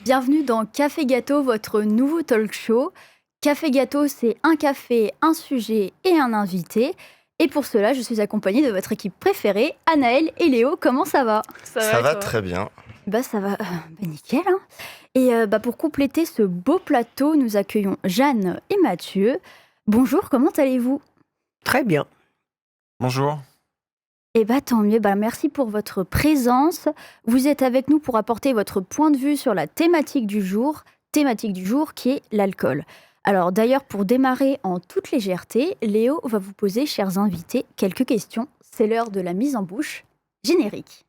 Bienvenue dans Café Gâteau, votre nouveau talk show. Café Gâteau, c'est un café, un sujet et un invité. Et pour cela, je suis accompagnée de votre équipe préférée, Anaëlle et Léo. Comment ça va ? Ça va très bien. Ça va nickel. Hein. Et pour compléter ce beau plateau, nous accueillons Jeanne et Mathieu. Bonjour, comment allez-vous ? Très bien. Bonjour. Et tant mieux, merci pour votre présence. Vous êtes avec nous pour apporter votre point de vue sur la thématique du jour qui est l'alcool. Alors d'ailleurs, pour démarrer en toute légèreté, Léo va vous poser, chers invités, quelques questions. C'est l'heure de la mise en bouche. Générique.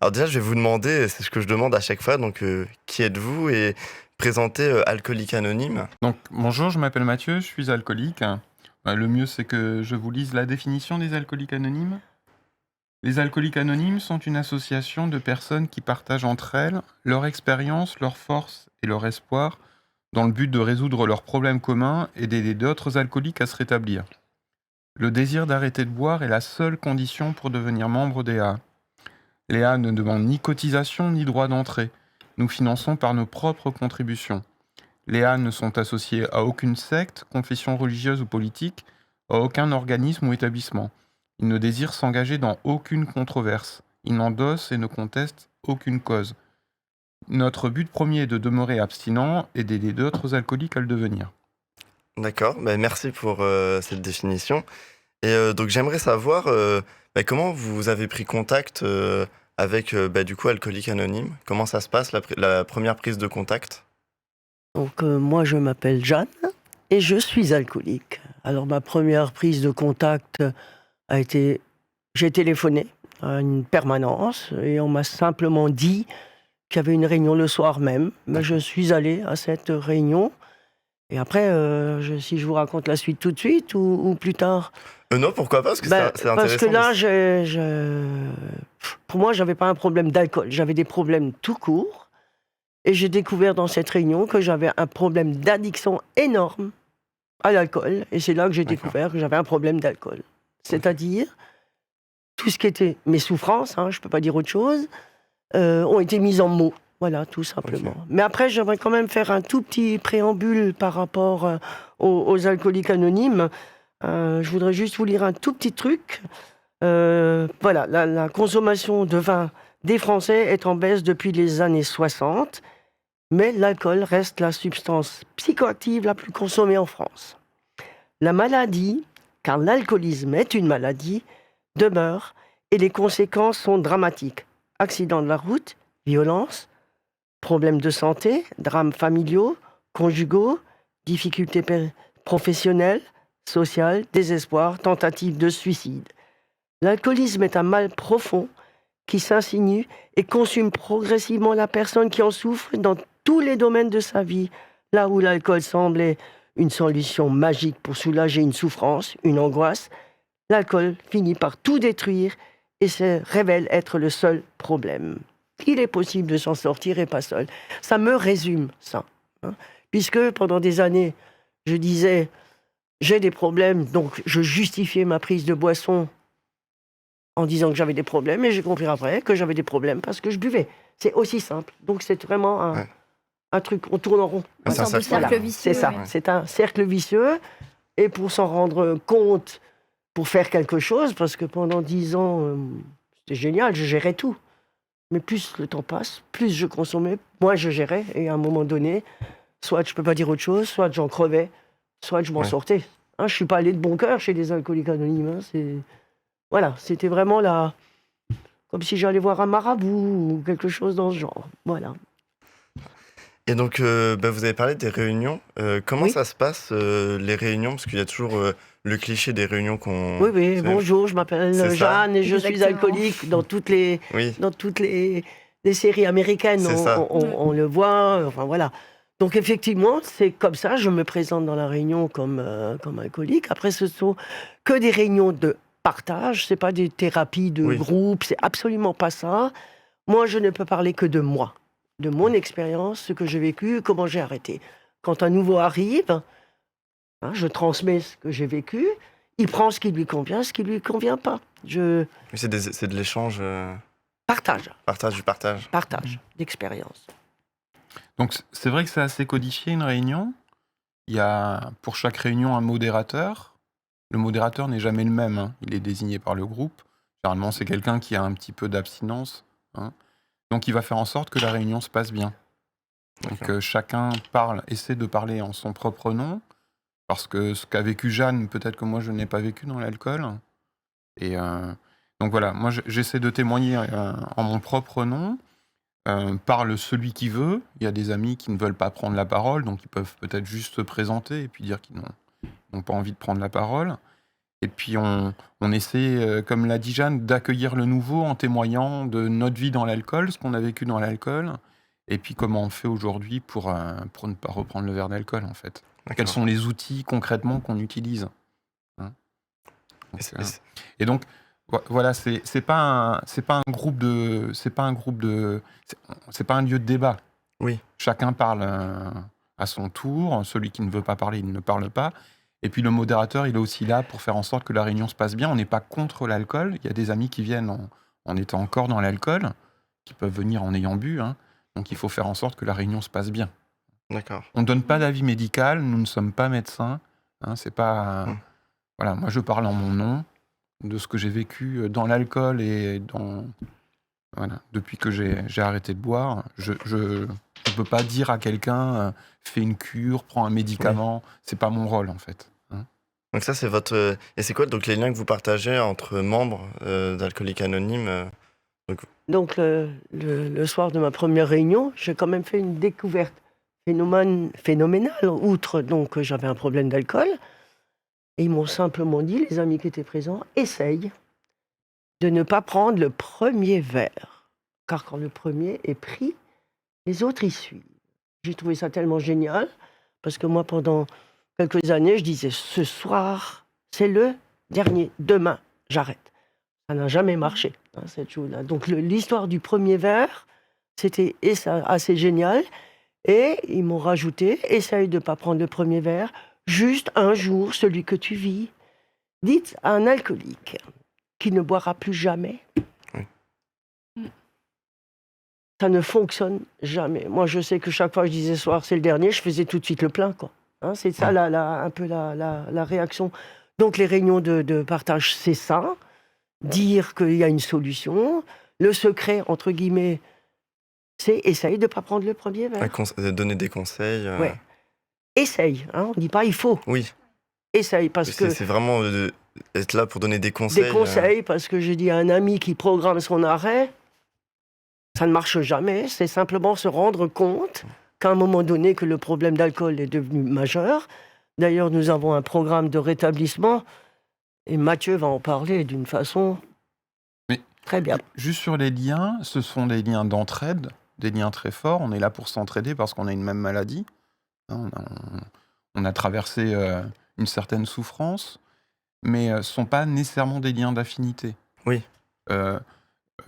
Alors déjà, je vais vous demander, c'est ce que je demande à chaque fois, donc qui êtes-vous et présentez Alcoolique Anonyme. Donc bonjour, je m'appelle Mathieu, je suis alcoolique. Le mieux c'est que je vous lise la définition des alcooliques anonymes. Les alcooliques anonymes sont une association de personnes qui partagent entre elles leur expérience, leur force et leur espoir dans le but de résoudre leurs problèmes communs et d'aider d'autres alcooliques à se rétablir. Le désir d'arrêter de boire est la seule condition pour devenir membre des AA. Les AA ne demandent ni cotisation ni droit d'entrée. Nous finançons par nos propres contributions. Les AA ne sont associés à aucune secte, confession religieuse ou politique, à aucun organisme ou établissement. Ils ne désirent s'engager dans aucune controverse. Ils n'endossent et ne contestent aucune cause. Notre but premier est de demeurer abstinent et d'aider d'autres alcooliques à le devenir. D'accord, merci pour cette définition. Et donc j'aimerais savoir comment vous avez pris contact avec du coup Alcoolique Anonyme. Comment ça se passe la première prise de contact ? Donc moi je m'appelle Jeanne et je suis alcoolique. Alors ma première prise de contact a été, j'ai téléphoné à une permanence et on m'a simplement dit qu'il y avait une réunion le soir même. Mais je suis allé à cette réunion et après si je vous raconte la suite tout de suite ou plus tard. Non, pourquoi pas, parce que c'est intéressant. Parce que là, pour moi, j'avais pas un problème d'alcool, j'avais des problèmes tout court. Et j'ai découvert dans cette réunion que j'avais un problème d'addiction énorme à l'alcool. Et c'est là que j'ai découvert que j'avais un problème d'alcool. C'est-à-dire, tout ce qui était mes souffrances, je ne peux pas dire autre chose, ont été mises en mots. Voilà, tout simplement. Okay. Mais après, j'aimerais quand même faire un tout petit préambule par rapport aux alcooliques anonymes. Je voudrais juste vous lire un tout petit truc. Voilà, la consommation de vin des Français est en baisse depuis les années 60, mais l'alcool reste la substance psychoactive la plus consommée en France. La maladie, car l'alcoolisme est une maladie, demeure et les conséquences sont dramatiques. Accidents de la route, violence, problèmes de santé, drames familiaux, conjugaux, difficultés professionnelles, sociales, désespoir, tentatives de suicide. L'alcoolisme est un mal profond qui s'insinue et consume progressivement la personne qui en souffre dans tous les domaines de sa vie. Là où l'alcool semblait une solution magique pour soulager une souffrance, une angoisse, l'alcool finit par tout détruire et se révèle être le seul problème. Il est possible de s'en sortir et pas seul. Ça me résume, ça. Puisque pendant des années, je disais, j'ai des problèmes, donc je justifiais ma prise de boisson en disant que j'avais des problèmes, et j'ai compris après que j'avais des problèmes parce que je buvais. C'est aussi simple. Donc c'est vraiment un truc, on tourne en rond. C'est un cercle vicieux. C'est ça, c'est un cercle vicieux. Et pour s'en rendre compte, pour faire quelque chose, parce que pendant 10 ans, c'était génial, je gérais tout. Mais plus le temps passe, plus je consommais, moins je gérais. Et à un moment donné, soit je peux pas dire autre chose, soit j'en crevais, soit je m'en sortais. Je suis pas allé de bon cœur chez les alcooliques anonymes. Voilà, c'était vraiment là, comme si j'allais voir un marabout ou quelque chose dans ce genre. Voilà. Et donc, vous avez parlé des réunions. Comment ça se passe, les réunions ? Parce qu'il y a toujours le cliché des réunions qu'on... Oui, bonjour, je m'appelle Jeanne et je suis alcoolique. Dans toutes les séries américaines, on le voit, enfin voilà. Donc effectivement, c'est comme ça, je me présente dans la réunion comme alcoolique. Après, ce sont que des réunions de partage, c'est pas des thérapies de groupe, c'est absolument pas ça. Moi, je ne peux parler que de moi, de mon expérience, ce que j'ai vécu, comment j'ai arrêté. Quand un nouveau arrive, Hein, je transmets ce que j'ai vécu. Il prend ce qui lui convient, ce qui lui convient pas. Je Oui, c'est de l'échange, partage partage. d'expérience. Donc c'est vrai que c'est assez codifié une réunion. Il y a pour chaque réunion un modérateur. Le modérateur n'est jamais le même, hein. Il est désigné par le groupe. Généralement, c'est quelqu'un qui a un petit peu d'abstinence, hein. Donc il va faire en sorte que la réunion se passe bien. Donc D'accord. chacun essaie de parler en son propre nom, parce que ce qu'a vécu Jeanne, peut-être que moi je n'ai pas vécu dans l'alcool. Et donc voilà, moi j'essaie de témoigner en mon propre nom. Parle celui qui veut. Il y a des amis qui ne veulent pas prendre la parole, donc ils peuvent peut-être juste se présenter et puis dire qu'ils n'ont pas envie de prendre la parole. Et puis on essaie, comme l'a dit Jeanne, d'accueillir le nouveau en témoignant de notre vie dans l'alcool, ce qu'on a vécu dans l'alcool, et puis comment on fait aujourd'hui pour ne pas reprendre le verre d'alcool, en fait. Quels D'accord. sont les outils concrètement qu'on utilise, hein. Et Donc, c'est- et c'est- et donc, voilà, c'est pas un groupe de, c'est pas un lieu de débat. Oui, Chacun parle à son tour. Celui qui ne veut pas parler, il ne parle pas. Et puis le modérateur, il est aussi là pour faire en sorte que la réunion se passe bien. On n'est pas contre l'alcool. Il y a des amis qui viennent en étant encore dans l'alcool, qui peuvent venir en ayant bu, hein. Donc il faut faire en sorte que la réunion se passe bien. d'accord. On ne donne pas d'avis médical. Nous ne sommes pas médecins, hein. C'est pas. Mm. Voilà, moi je parle en mon nom de ce que j'ai vécu dans l'alcool et voilà, depuis que j'ai arrêté de boire. Je ne peux pas dire à quelqu'un fais une cure, prends un médicament. C'est pas mon rôle, en fait, hein. Donc ça, c'est votre... Et c'est quoi donc les liens que vous partagez entre membres d'Alcooliques Anonymes Donc, le soir de ma première réunion, j'ai quand même fait une découverte phénoménale. Outre donc que j'avais un problème d'alcool, et ils m'ont simplement dit, les amis qui étaient présents, essaye de ne pas prendre le premier verre. Car quand le premier est pris, les autres y suivent. J'ai trouvé ça tellement génial, parce que moi, pendant quelques années, je disais, ce soir, c'est le dernier, demain, j'arrête. Ça n'a jamais marché, hein, cette chose-là. Donc l'histoire du premier verre, c'était assez génial. Et ils m'ont rajouté, essaye de ne pas prendre le premier verre, juste un jour, celui que tu vis. Dites à un alcoolique qui ne boira plus jamais. Oui. Ça ne fonctionne jamais. Moi, je sais que chaque fois que je disais soir, c'est le dernier, je faisais tout de suite le plein, quoi. Hein, c'est ça, un peu la réaction. Donc, les réunions de partage, c'est ça. Dire qu'il y a une solution. Le secret, entre guillemets, c'est essaye de ne pas prendre le premier verre. donner des conseils Ouais. Essaye, hein, on ne dit pas il faut. Oui, Essaye, parce que c'est vraiment être là pour donner des conseils. des conseils, parce que j'ai dit à un ami qui programme son arrêt, ça ne marche jamais. C'est simplement se rendre compte qu'à un moment donné, que le problème d'alcool est devenu majeur. D'ailleurs, nous avons un programme de rétablissement, et Mathieu va en parler d'une façon Mais très bien. juste sur les liens, ce sont des liens d'entraide, des liens très forts. On est là pour s'entraider parce qu'on a une même maladie, hein. On a traversé une certaine souffrance, mais ce ne sont pas nécessairement des liens d'affinité. Oui.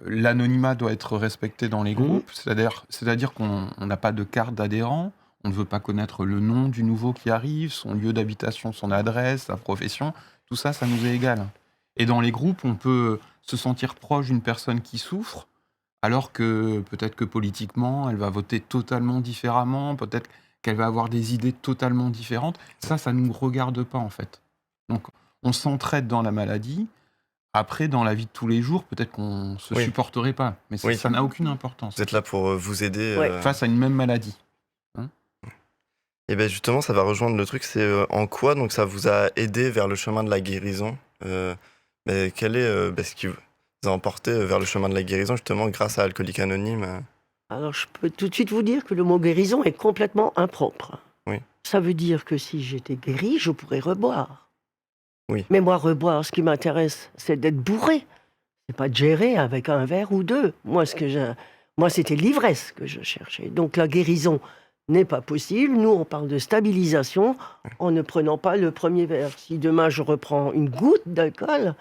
L'anonymat doit être respecté dans les groupes, c'est-à-dire qu'on n'a pas de carte d'adhérent, on ne veut pas connaître le nom du nouveau qui arrive, son lieu d'habitation, son adresse, sa profession, tout ça, ça nous est égal. Et dans les groupes, on peut se sentir proche d'une personne qui souffre, alors que peut-être que politiquement, elle va voter totalement différemment, peut-être qu'elle va avoir des idées totalement différentes. Ça ne nous regarde pas, en fait. Donc, on s'entraide dans la maladie. Après, dans la vie de tous les jours, peut-être qu'on ne se Oui. supporterait pas, mais Oui. ça n'a aucune importance Vous êtes là pour vous aider. Ouais. face à une même maladie. Et bien justement, ça va rejoindre le truc, c'est en quoi donc ça vous a aidé vers le chemin de la guérison. Mais quel est ce qui vous a emporté vers le chemin de la guérison, justement, grâce à Alcooliques Anonymes Alors, je peux tout de suite vous dire que le mot guérison est complètement impropre. Oui. Ça veut dire que si j'étais guéri, je pourrais reboire. Oui. Mais moi, reboire, ce qui m'intéresse, c'est d'être bourré. C'est pas de gérer avec un verre ou deux. Moi, c'était l'ivresse que je cherchais. Donc, la guérison n'est pas possible. Nous, on parle de stabilisation en ne prenant pas le premier verre. Si demain, je reprends une goutte d'alcool,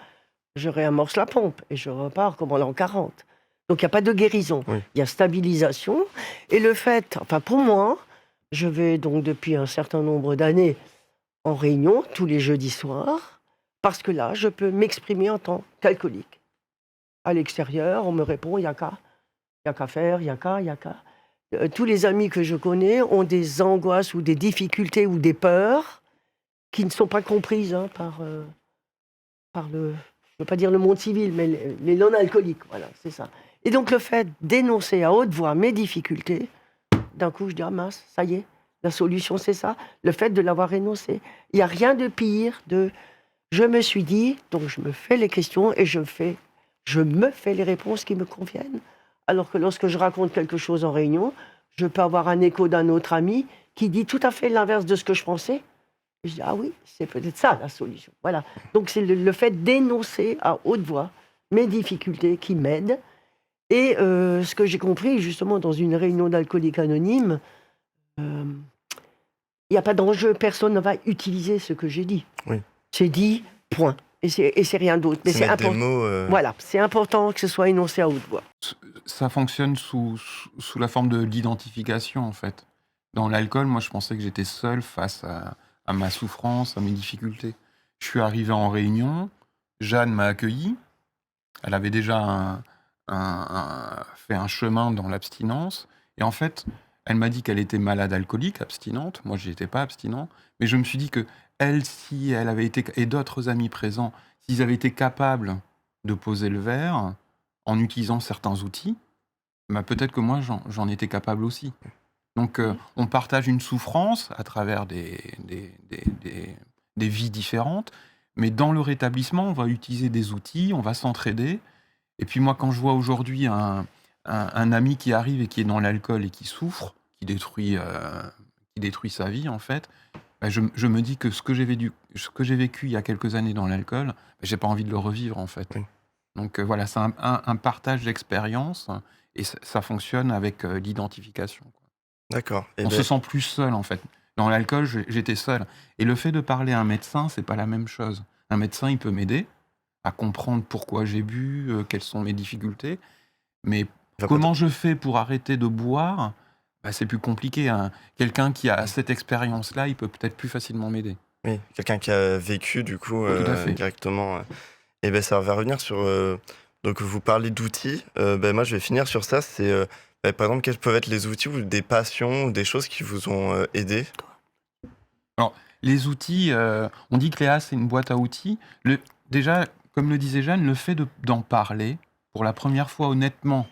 je réamorce la pompe et je repars comme en l'an 40. Donc, il n'y a pas de guérison. Oui. Il y a stabilisation. Et le fait, pour moi, je vais donc depuis un certain nombre d'années en réunion tous les jeudis soirs, parce que là, je peux m'exprimer en tant qu'alcoolique. À l'extérieur, on me répond, il n'y a qu'à faire, il n'y a qu'à. Tous les amis que je connais ont des angoisses ou des difficultés ou des peurs qui ne sont pas comprises par le, je ne veux pas dire le monde civil, mais les non-alcooliques, voilà, c'est ça. Et donc le fait d'énoncer à haute voix mes difficultés, d'un coup je dis, ah mince, ça y est, la solution c'est ça, le fait de l'avoir énoncé. Il n'y a rien de pire je me suis dit, donc je me fais les questions et je me fais les réponses qui me conviennent. Alors que lorsque je raconte quelque chose en réunion, je peux avoir un écho d'un autre ami qui dit tout à fait l'inverse de ce que je pensais. Et je dis, ah oui, c'est peut-être ça la solution. Voilà. Donc c'est le fait d'énoncer à haute voix mes difficultés qui m'aident. Et ce que j'ai compris, justement, dans une réunion d'alcooliques anonymes, il n'y a pas d'enjeu, personne ne va utiliser ce que j'ai dit. Oui. C'est dit, point. Et c'est rien d'autre. Mais C'est c'est mettre des important. mots. Voilà, c'est important que ce soit énoncé à haute voix. Ça fonctionne sous la forme d'identification, en fait. Dans l'alcool, moi, je pensais que j'étais seul face à ma souffrance, à mes difficultés. Je suis arrivé en réunion, Jeanne m'a accueilli. Elle avait déjà fait un chemin dans l'abstinence. Et en fait, elle m'a dit qu'elle était malade alcoolique, abstinente. Moi, je n'étais pas abstinent. Mais je me suis dit que elle, si elle avait été, et d'autres amis présents, s'ils avaient été capables de poser le verre en utilisant certains outils, bah peut-être que moi, j'en étais capable aussi. Donc, on partage une souffrance à travers des vies différentes, mais dans le rétablissement, on va utiliser des outils, on va s'entraider. Et puis moi, quand je vois aujourd'hui un ami qui arrive et qui est dans l'alcool et qui souffre, qui détruit sa vie, en fait, bah, je me dis que ce que j'ai vécu il y a quelques années dans l'alcool, bah, j'ai pas envie de le revivre, en fait. Oui. Donc voilà, c'est un partage d'expérience et ça fonctionne avec l'identification. D'accord. On se sent plus seul, en fait. Dans l'alcool, j'étais seul. Et le fait de parler à un médecin, c'est pas la même chose. Un médecin, il peut m'aider à comprendre pourquoi j'ai bu, quelles sont mes difficultés. Mais comment je fais pour arrêter de boire, bah, c'est plus compliqué. Hein. Quelqu'un qui a cette expérience-là, il peut peut-être plus facilement m'aider. Oui, quelqu'un qui a vécu, du coup, Tout à fait. directement. Et ben, ça va revenir sur. Donc, vous parlez d'outils. Ben, moi, je vais finir sur ça. C'est, ben, par exemple, quels peuvent être les outils ou des passions ou des choses qui vous ont aidé? Alors, les outils, on dit que Léa, c'est une boîte à outils. Déjà, comme le disait Jeanne, le fait d'en parler, pour la première fois honnêtement,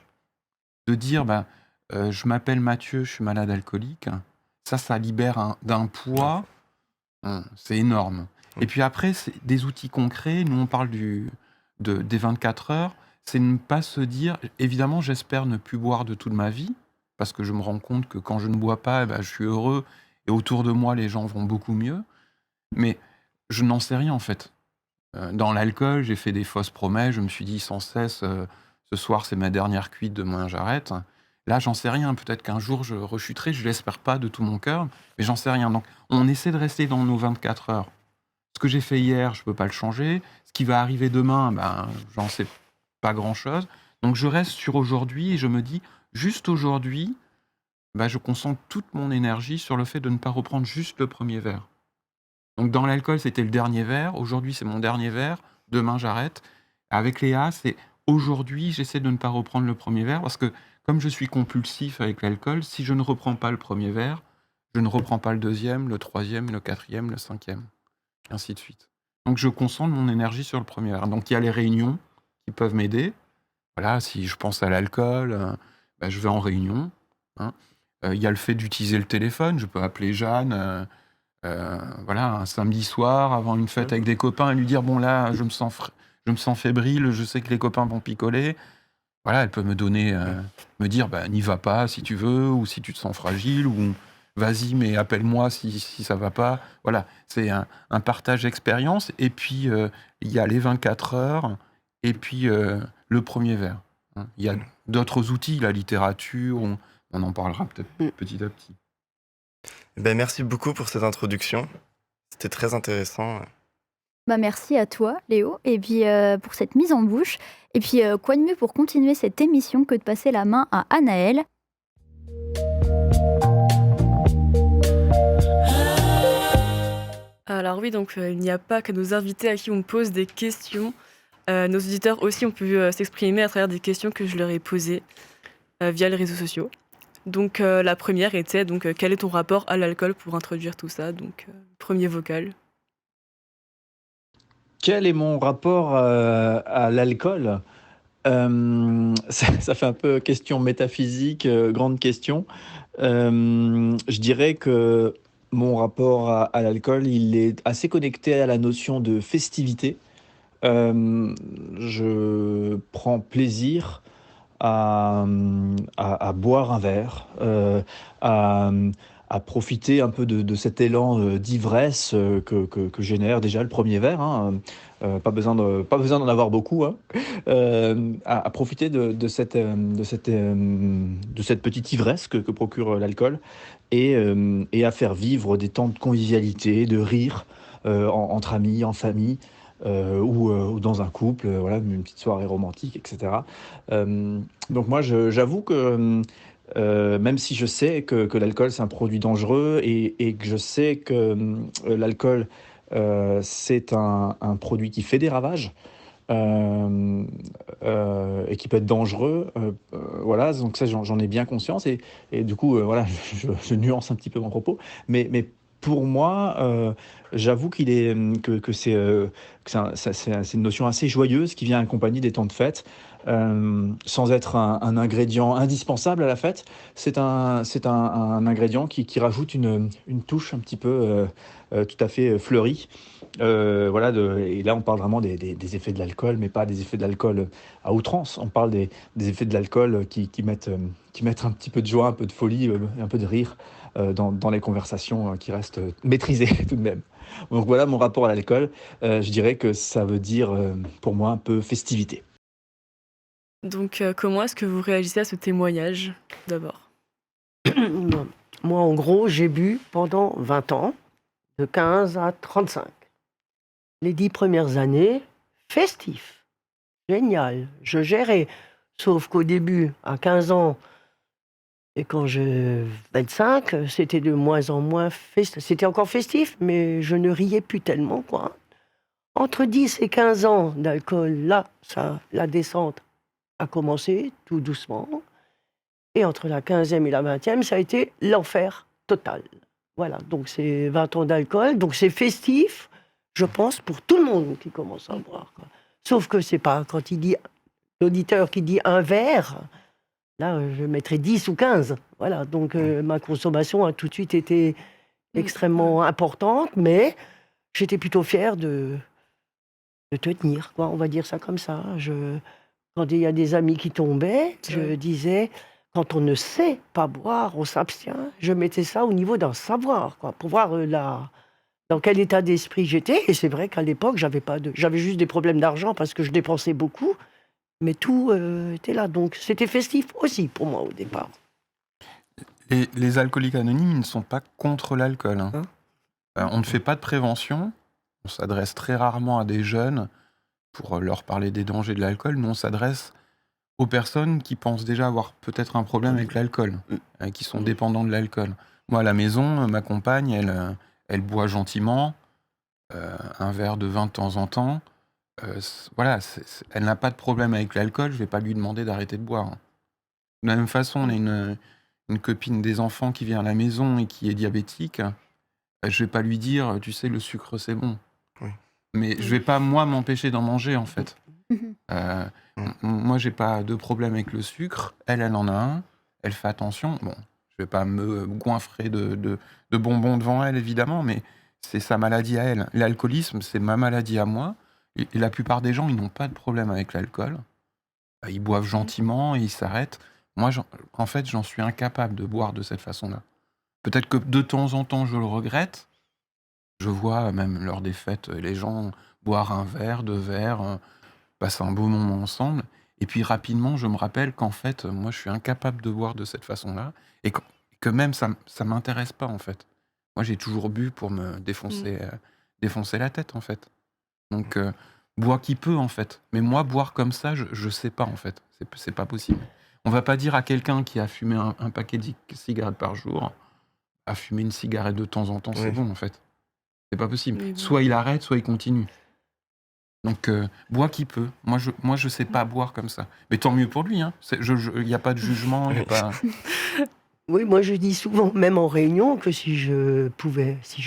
de dire bah, je m'appelle Mathieu, je suis malade alcoolique, ça libère d'un poids, c'est énorme. Et puis après, c'est des outils concrets. Nous, on parle des 24 heures. C'est ne pas se dire, évidemment, j'espère ne plus boire de toute ma vie, parce que je me rends compte que quand je ne bois pas, je suis heureux, et autour de moi, les gens vont beaucoup mieux. Mais je n'en sais rien, en fait. Dans l'alcool, j'ai fait des fausses promesses. Je me suis dit sans cesse, ce soir, c'est ma dernière cuite, demain, j'arrête. Là, j'en sais rien. Peut-être qu'un jour, je rechuterai. Je ne l'espère pas de tout mon cœur, mais j'en sais rien. Donc, on essaie de rester dans nos 24 heures. Ce que j'ai fait hier, je ne peux pas le changer. Ce qui va arriver demain, j'en sais pas grand-chose. Donc, je reste sur aujourd'hui et je me dis, juste aujourd'hui, je concentre toute mon énergie sur le fait de ne pas reprendre juste le premier verre. Donc, dans l'alcool, c'était le dernier verre. Aujourd'hui, c'est mon dernier verre. Demain, j'arrête. Avec Léa, c'est aujourd'hui, j'essaie de ne pas reprendre le premier verre parce que, comme je suis compulsif avec l'alcool, si je ne reprends pas le premier verre, je ne reprends pas le deuxième, le troisième, le quatrième, le cinquième, et ainsi de suite. Donc, je concentre mon énergie sur le premier verre. Donc, il y a les réunions qui peuvent m'aider. Voilà, si je pense à l'alcool, je vais en réunion. Hein. Il y a le fait d'utiliser le téléphone. Je peux appeler Jeanne, voilà, un samedi soir, avant une fête avec des copains, et lui dire, bon là, je me sens fébrile, je sais que les copains vont picoler. Voilà, elle peut me donner, me dire, n'y va pas si tu veux, ou si tu te sens fragile, ou vas-y, mais appelle-moi si ça va pas. Voilà, c'est un partage d'expérience. Et puis, il y a les 24 heures, et puis le premier verre. Hein. Il y a d'autres outils, la littérature, on en parlera peut-être petit à petit. Ben, merci beaucoup pour cette introduction. C'était très intéressant. Merci à toi, Léo, et puis pour cette mise en bouche. Et puis, quoi de mieux pour continuer cette émission que de passer la main à Anaëlle. Alors oui, donc il n'y a pas que nos invités à qui on pose des questions. Nos auditeurs aussi ont pu s'exprimer à travers des questions que je leur ai posées via les réseaux sociaux. Donc la première était donc quel est ton rapport à l'alcool pour introduire tout ça? Donc premier vocal. Quel est mon rapport, à l'alcool? Ça fait un peu question métaphysique, grande question. Je dirais que mon rapport à l'alcool, il est assez connecté à la notion de festivité. Je prends plaisir à boire un verre, à, à profiter un peu de cet élan d'ivresse que génère déjà le premier verre, hein. Pas besoin d'en avoir beaucoup, hein. À profiter de cette petite ivresse que procure l'alcool et à faire vivre des temps de convivialité, de rire entre amis, en famille. Ou dans un couple, voilà, une petite soirée romantique, etc. Donc moi, j'avoue que même si je sais que l'alcool c'est un produit dangereux et que je sais que l'alcool c'est un produit qui fait des ravages et qui peut être dangereux, voilà, donc ça j'en ai bien conscience et du coup voilà, je nuance un petit peu mon propos, mais pour moi, j'avoue que c'est une notion assez joyeuse qui vient accompagner des temps de fête, sans être un ingrédient indispensable à la fête. C'est un ingrédient qui rajoute une touche un petit peu tout à fait fleurie. Voilà, et là on parle vraiment des effets de l'alcool, mais pas des effets de l'alcool à outrance. On parle des effets de l'alcool qui mettent un petit peu de joie, un peu de folie, un peu de rire dans les conversations qui restent maîtrisées tout de même. Donc voilà mon rapport à l'alcool. Je dirais que ça veut dire pour moi un peu festivité. Donc comment est-ce que vous réagissez à ce témoignage d'abord? Moi, en gros, j'ai bu pendant 20 ans, de 15 à 35. Les 10 premières années, festif, génial, je gérais. Sauf qu'au début, à 15 ans, et quand j'ai 25, c'était de moins en moins festif. C'était encore festif, mais je ne riais plus tellement, quoi. Entre 10 et 15 ans d'alcool, là, la descente a commencé, tout doucement. Et entre la 15e et la 20e, ça a été l'enfer total. Voilà, donc c'est 20 ans d'alcool, donc c'est festif, je pense, pour tout le monde qui commence à boire, quoi. Sauf que c'est pas quand il dit, l'auditeur qui dit un verre, là, je mettrais 10 ou 15. Voilà, donc ma consommation a tout de suite été extrêmement importante, mais j'étais plutôt fière de tenir, quoi, on va dire ça comme ça. Quand il y a des amis qui tombaient, je disais, quand on ne sait pas boire, on s'abstient. Je mettais ça au niveau d'un savoir, quoi, pour voir dans quel état d'esprit j'étais. Et c'est vrai qu'à l'époque, j'avais juste des problèmes d'argent parce que je dépensais beaucoup, mais tout était là. Donc c'était festif aussi pour moi au départ. Et les alcooliques anonymes, ils ne sont pas contre l'alcool, hein. On ne fait pas de prévention. On s'adresse très rarement à des jeunes pour leur parler des dangers de l'alcool. Nous, on s'adresse aux personnes qui pensent déjà avoir peut-être un problème avec l'alcool, qui sont dépendants de l'alcool. Moi, à la maison, ma compagne, elle boit gentiment, un verre de vin de temps en temps. Voilà, elle n'a pas de problème avec l'alcool, je ne vais pas lui demander d'arrêter de boire. De la même façon, on a une copine des enfants qui vient à la maison et qui est diabétique. Je ne vais pas lui dire, tu sais, le sucre, c'est bon. Oui. Mais je ne vais pas, moi, m'empêcher d'en manger, en fait. Moi, j'ai pas de problème avec le sucre. Elle en a un. Elle fait attention. Bon, je vais pas me goinfrer de bonbons devant elle, évidemment, mais c'est sa maladie à elle. L'alcoolisme, c'est ma maladie à moi. Et la plupart des gens, ils n'ont pas de problème avec l'alcool. Ils boivent gentiment et ils s'arrêtent. Moi, en fait, j'en suis incapable de boire de cette façon-là. Peut-être que de temps en temps, je le regrette. Je vois même lors des fêtes, les gens boire un verre, deux verres, passer un beau moment ensemble. Et puis rapidement, je me rappelle qu'en fait, moi, je suis incapable de boire de cette façon-là. Et que même, ça m'intéresse pas, en fait. Moi, j'ai toujours bu pour me défoncer la tête, en fait. Donc, bois qui peut, en fait. Mais moi, boire comme ça, je sais pas, en fait. C'est pas possible. On va pas dire à quelqu'un qui a fumé un paquet de cigarettes par jour, à fumer une cigarette de temps en temps, c'est Oui. bon, en fait. C'est pas possible. Oui, bon. Soit il arrête, soit il continue. Donc, boit qui peut. Moi, je sais pas boire comme ça. Mais tant mieux pour lui. Hein. Il n'y a pas de jugement. Y a pas... Oui, moi je dis souvent, même en réunion, que si je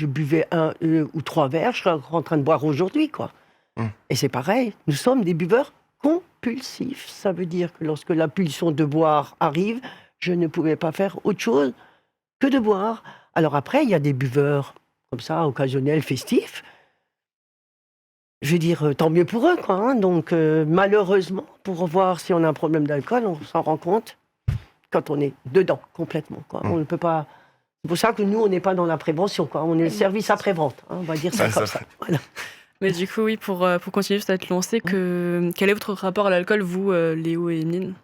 buvais 1 ou 3 verres, je serais encore en train de boire aujourd'hui, quoi. Mm. Et c'est pareil, nous sommes des buveurs compulsifs. Ça veut dire que lorsque la pulsion de boire arrive, je ne pouvais pas faire autre chose que de boire. Alors après, il y a des buveurs comme ça, occasionnels, festifs. Je veux dire, tant mieux pour eux, quoi. Hein. Donc, malheureusement, pour voir si on a un problème d'alcool, on s'en rend compte quand on est dedans, complètement, quoi. On ne peut pas... C'est pour ça que nous, on n'est pas dans la prévention, quoi. On est le service après-vente, hein, on va dire ça Ouais, comme ça ça. Voilà. Mais du coup, oui, pour continuer sur cette lancée, quel est votre rapport à l'alcool, vous, Léo et Emeline?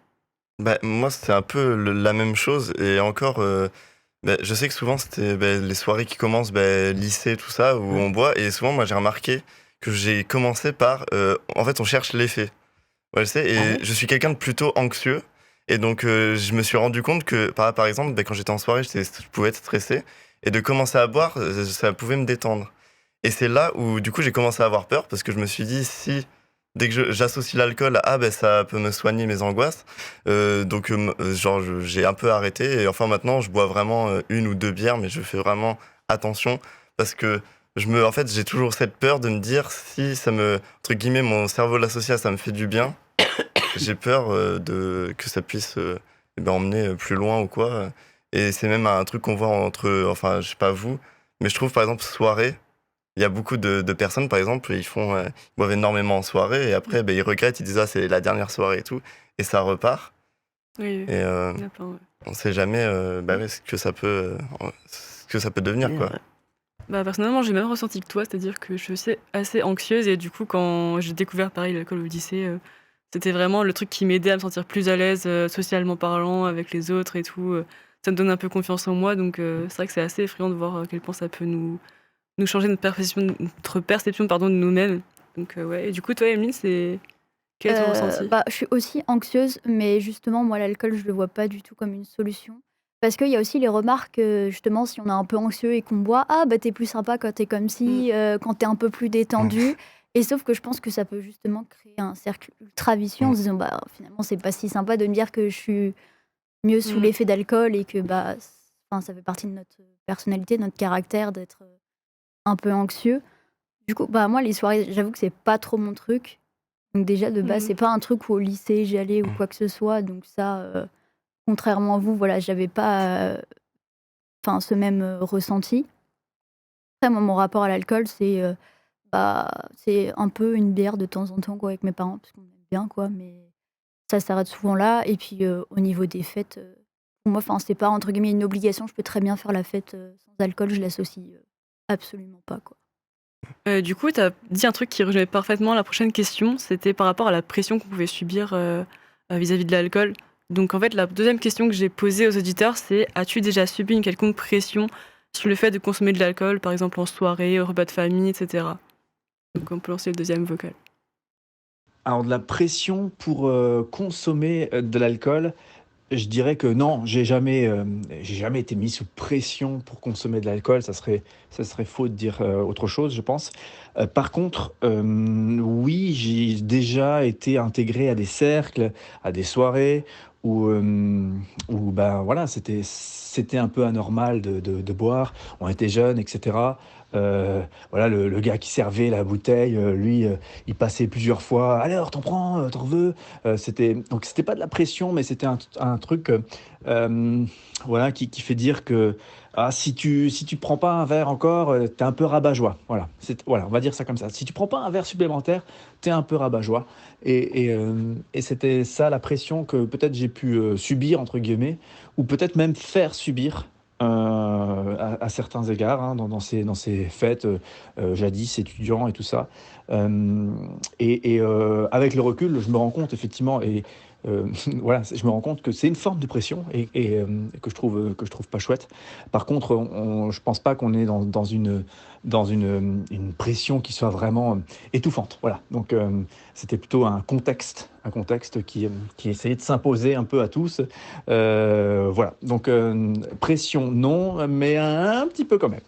Bah, moi, c'était un peu la même chose. Et encore, je sais que souvent, c'était les soirées qui commencent, lycée, tout ça, où on boit. Et souvent, moi, j'ai remarqué que j'ai commencé par... en fait, on cherche l'effet. Ouais, je sais. Et Ah ouais je suis quelqu'un de plutôt anxieux. Et donc, je me suis rendu compte que, par exemple, quand j'étais en soirée, je pouvais être stressé. Et de commencer à boire, ça pouvait me détendre. Et c'est là où, du coup, j'ai commencé à avoir peur. Parce que je me suis dit, si... Dès que j'associe l'alcool à ça peut me soigner mes angoisses, donc j'ai un peu arrêté et enfin maintenant je bois vraiment 1 ou 2 bières, mais je fais vraiment attention parce que en fait j'ai toujours cette peur de me dire si ça me entre guillemets mon cerveau l'associe à ça me fait du bien, j'ai peur que ça puisse emmener plus loin ou quoi. Et c'est même un truc qu'on voit enfin je sais pas vous, mais je trouve par exemple soirée. Il y a beaucoup de personnes, par exemple, ils boivent énormément en soirée et après, ils regrettent, ils disent ah c'est la dernière soirée et tout, et ça repart. Oui, Et il y en a plein, ouais. on sait jamais ce que ça peut devenir, quoi. Bah, personnellement, j'ai le même ressenti que toi, c'est-à-dire que je suis assez anxieuse et du coup, quand j'ai découvert pareil l'alcool au lycée, c'était vraiment le truc qui m'aidait à me sentir plus à l'aise socialement parlant avec les autres et tout. Ça me donne un peu confiance en moi, donc c'est vrai que c'est assez effrayant de voir à quel point ça peut nous changer notre perception pardon, de nous-mêmes. Donc ouais. Et du coup, toi, Emeline, quel est ton ressenti? Je suis aussi anxieuse, mais justement, moi, l'alcool, je le vois pas du tout comme une solution. Parce qu'il y a aussi les remarques, justement, si on est un peu anxieux et qu'on boit, ah bah t'es plus sympa quand t'es comme ci, quand t'es un peu plus détendu. Et sauf que je pense que ça peut justement créer un cercle ultra vicieux en se disant, bah finalement, c'est pas si sympa de me dire que je suis mieux sous Mm. l'effet d'alcool et que ça fait partie de notre personnalité, de notre caractère d'être un peu anxieux. Du coup, moi, les soirées, j'avoue que c'est pas trop mon truc. Donc déjà, de base, Mhm. c'est pas un truc où au lycée j'y allais ou quoi que ce soit. Donc ça, contrairement à vous, voilà, j'avais pas ce même ressenti. Après, moi, mon rapport à l'alcool, c'est un peu une bière de temps en temps quoi, avec mes parents, parce qu'on aime bien, quoi. Mais ça s'arrête souvent là. Et puis, au niveau des fêtes, pour moi, c'est pas entre guillemets une obligation. Je peux très bien faire la fête sans alcool. Je l'associe absolument pas, quoi. Du coup, tu as dit un truc qui rejoint parfaitement la prochaine question, c'était par rapport à la pression qu'on pouvait subir vis-à-vis de l'alcool. Donc en fait, la deuxième question que j'ai posée aux auditeurs, c'est as-tu déjà subi une quelconque pression sur le fait de consommer de l'alcool, par exemple en soirée, au repas de famille, etc. Donc on peut lancer le deuxième vocal. Alors de la pression pour, consommer, de l'alcool, je dirais que non, j'ai jamais été mis sous pression pour consommer de l'alcool, ça serait faux de dire, autre chose, je pense. Par contre, oui, j'ai déjà été intégré à des cercles, à des soirées où voilà, c'était un peu anormal de boire. On était jeunes et cetera. Voilà, le gars qui servait la bouteille, lui, il passait plusieurs fois: «Alors, t'en prends, tu veux?» C'était pas de la pression, mais c'était un truc, voilà, qui fait dire que, ah, si tu prends pas un verre encore, tu un peu rabat-joie. Voilà, on va dire ça comme ça. Si tu prends pas un verre supplémentaire, tu es un peu rabat-joie et c'était ça la pression que peut-être j'ai pu, «subir» entre guillemets ou peut-être même faire subir, à certains égards, hein, dans ces fêtes, jadis étudiants et tout ça. Avec le recul, je me rends compte effectivement voilà, je me rends compte que c'est une forme de pression que je trouve pas chouette. Par contre, je pense pas qu'on est dans une pression qui soit vraiment, étouffante. Voilà, donc c'était plutôt un contexte qui essayait de s'imposer un peu à tous. Voilà, donc pression non, mais un petit peu quand même.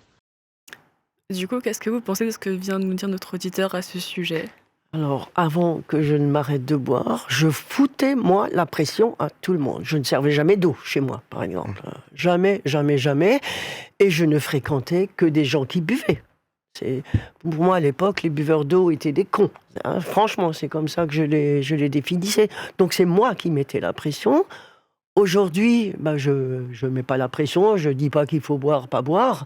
Du coup, qu'est-ce que vous pensez de ce que vient de nous dire notre auditeur à ce sujet? Alors, avant que je ne m'arrête de boire, je foutais, moi, la pression à tout le monde. Je ne servais jamais d'eau chez moi, par exemple. Jamais, jamais, jamais. Et je ne fréquentais que des gens qui buvaient. Pour moi, à l'époque, les buveurs d'eau étaient des cons. Hein. Franchement, c'est comme ça que je les définissais. Donc, c'est moi qui mettais la pression. Aujourd'hui, je ne mets pas la pression. Je ne dis pas qu'il faut boire, pas boire.